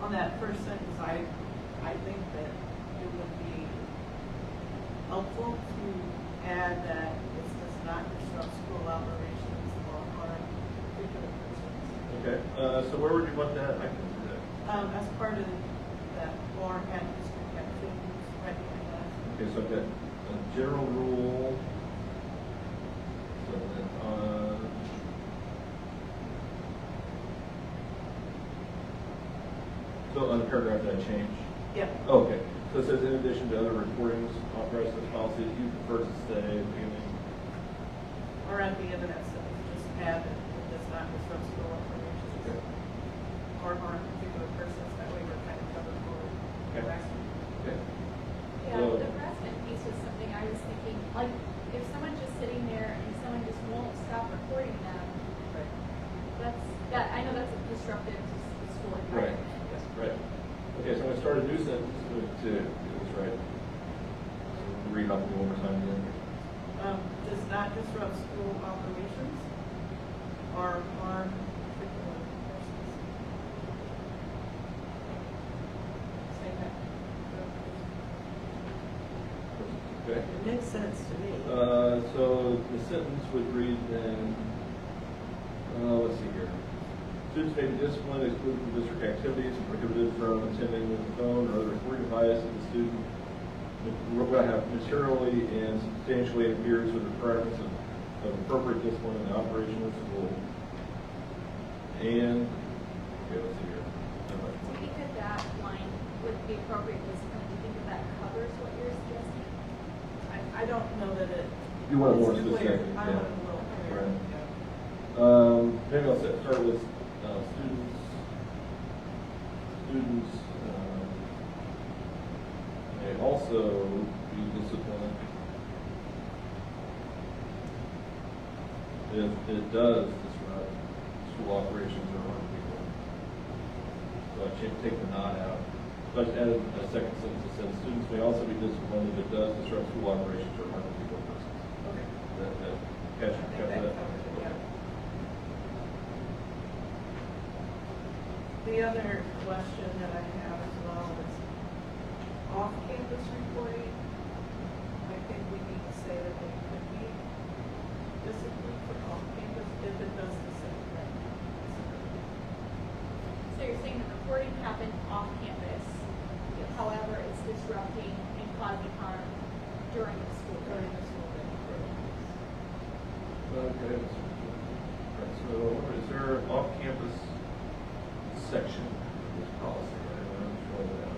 On that first sentence, I think that it would be helpful to add that this does not disrupt school operations or harm particular persons. Okay, so where would you want that? I can do that. As part of that or at district activities, right behind that. Okay, so I've got a general rule. So then on the paragraph that I changed. Yep. Oh, okay, so it says in addition to other recordings authorized in this policy, you prefer to say at the beginning. Or at the end of that sentence, just add that it does not disrupt school operations Okay. or harm particular persons. That way we're kind of covered for harassment. Okay. Yeah, So- the harassment piece was something I was thinking, like, if someone's just sitting there and someone just won't stop recording them, I know that's disruptive to the school Right. environment. Right. Okay, so I'm going to start a new sentence to get this right. So read off one more time again. Does not disrupt school operations or harm particular persons. Say that. Okay. It makes sense to me. So the sentence would read then, let's see here. Students may be disciplined, excluded from district activities, and prohibited from attending with the phone or other recording device if the student we're going to have materially and substantially interferes with the requirements of appropriate discipline in the operation of the school. And, okay, let's see here. Do you think that line with the appropriate discipline, do you think that covers what you're suggesting? I don't know that it. You want it more is clear. specific, I yeah. want it a little clearer. Right. Yeah. Maybe I'll start with students may also be disciplined if it does disrupt school operations or harm people. So I take the not out. So I just added a second sentence that says students may also be disciplined if it does disrupt school operations or harm people. Okay. Catch I think that? that covers it, yeah. The other question that I have as well is off-campus reporting. I think we need to say that they could be disciplined for off-campus if it does the same thing. So you're saying the reporting happened off campus, however, it's disrupting and causing harm during the school day. During the school day. Okay. Right, so is there an off-campus section of this policy? Right? I'm sure that.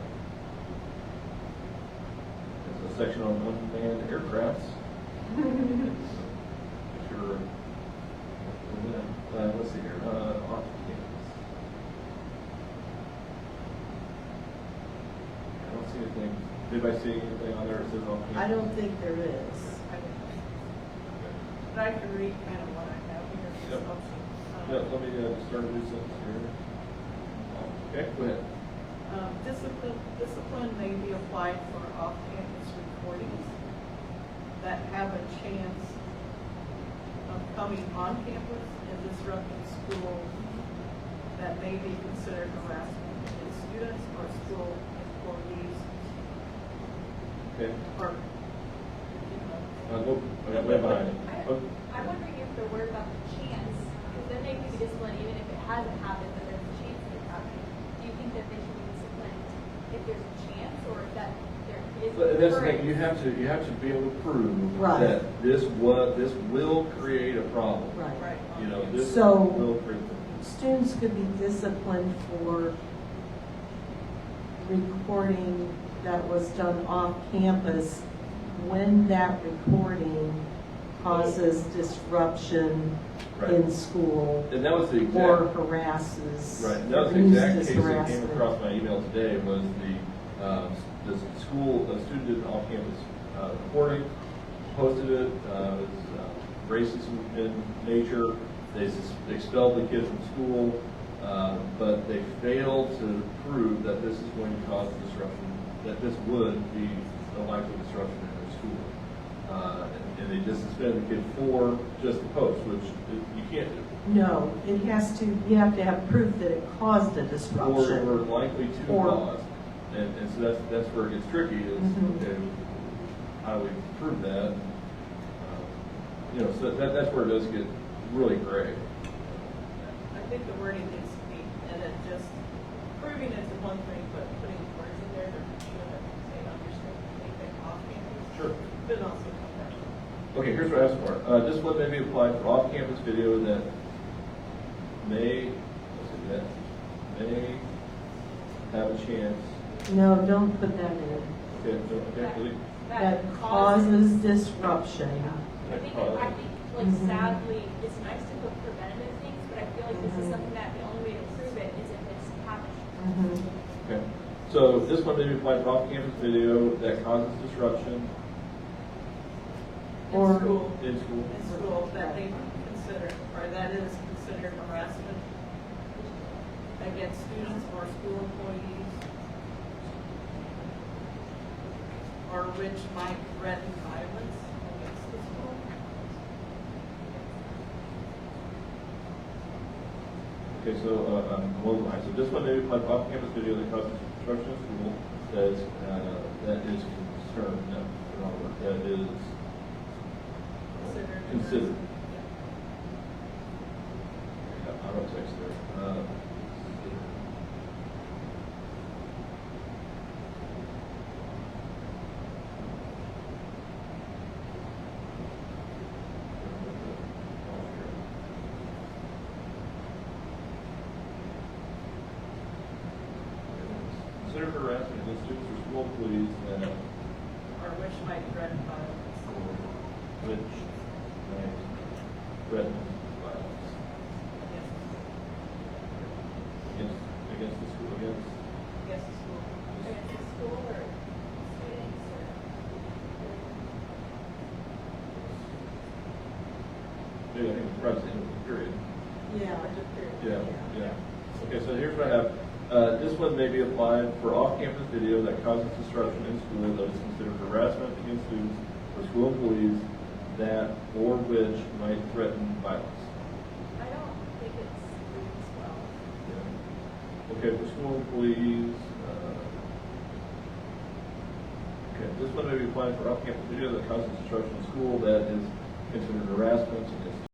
There's a section on unmanned aircrafts. Sure. Let's see here. Off-campus. I don't see anything. Did I see anything on there that says off-campus? I don't think there is. But I can read kind of what I have here. Yep. Yeah, let me just start a new sentence here. Okay, go ahead. Discipline may be applied for off-campus recordings that have a chance of coming on campus and disrupting school that may be considered harassment against students or school employees. Okay. Or, Go way behind it. I'm wondering if they're worried about the chance, because then they could be disciplined even if it hasn't happened, but there's a chance of it happening. Do you think that they should be disciplined if there's a chance, or if that there is? But that's the thing. You have to be able to prove Right. that this will create a problem. Right. right. You know, this So- will create a problem. Students could be disciplined for recording that was done off campus when that recording causes disruption Right. in school And that was the or exact harasses. right. And that was the used exact as case that came harassment. across my email today. Was the school a student did an off-campus recording, posted it. It was racist in nature. They expelled the kid from school, but they failed to prove that this is going to cause disruption. That this would be a likely disruption in their school. And they just suspended the kid for just the post, which you can't do. No, you have to have proof that it caused a Or disruption. likely to Or- cause. And so that's where it gets tricky is, Mhm. okay, how do we prove that? You know, so that's where it does get really gray. I think the wording needs to be, and it just, proving it's one thing, but putting words in there that show that they understand anything off campus. Sure. But also come back. Okay, here's what I asked for. Discipline may be applied for off-campus video that may have a chance. No, don't put that in. Okay, delete. That causes disruption. I think like Mhm. sadly, it's nice to put preventative things, but I feel like this is something that the only way to prove it is if it's happening. Mhm. Okay. So this one may be applied for off-campus video that causes disruption Or- In school. in school. In school, that they consider, or that is considered harassment against students or school employees, or which might threaten violence against the school. Okay, so this one may be applied for off-campus video that causes disruption in school that is concerned. No, wrong word. That is considered. I wrote text there. Consider harassment against students or school employees that Or which might threaten violence. which may threaten violence against the school, against Against the school. Against the school or students or. maybe I think it's probably the end of the period. Yeah. Yeah. Okay, so here's what I have. This one may be applied for off-campus video that causes disruption in school that is considered harassment against students or school employees that or which might threaten violence. I don't think it's reads well. Okay, for school employees, okay, this one may be applied for off-campus video that causes disruption in school that is considered harassment.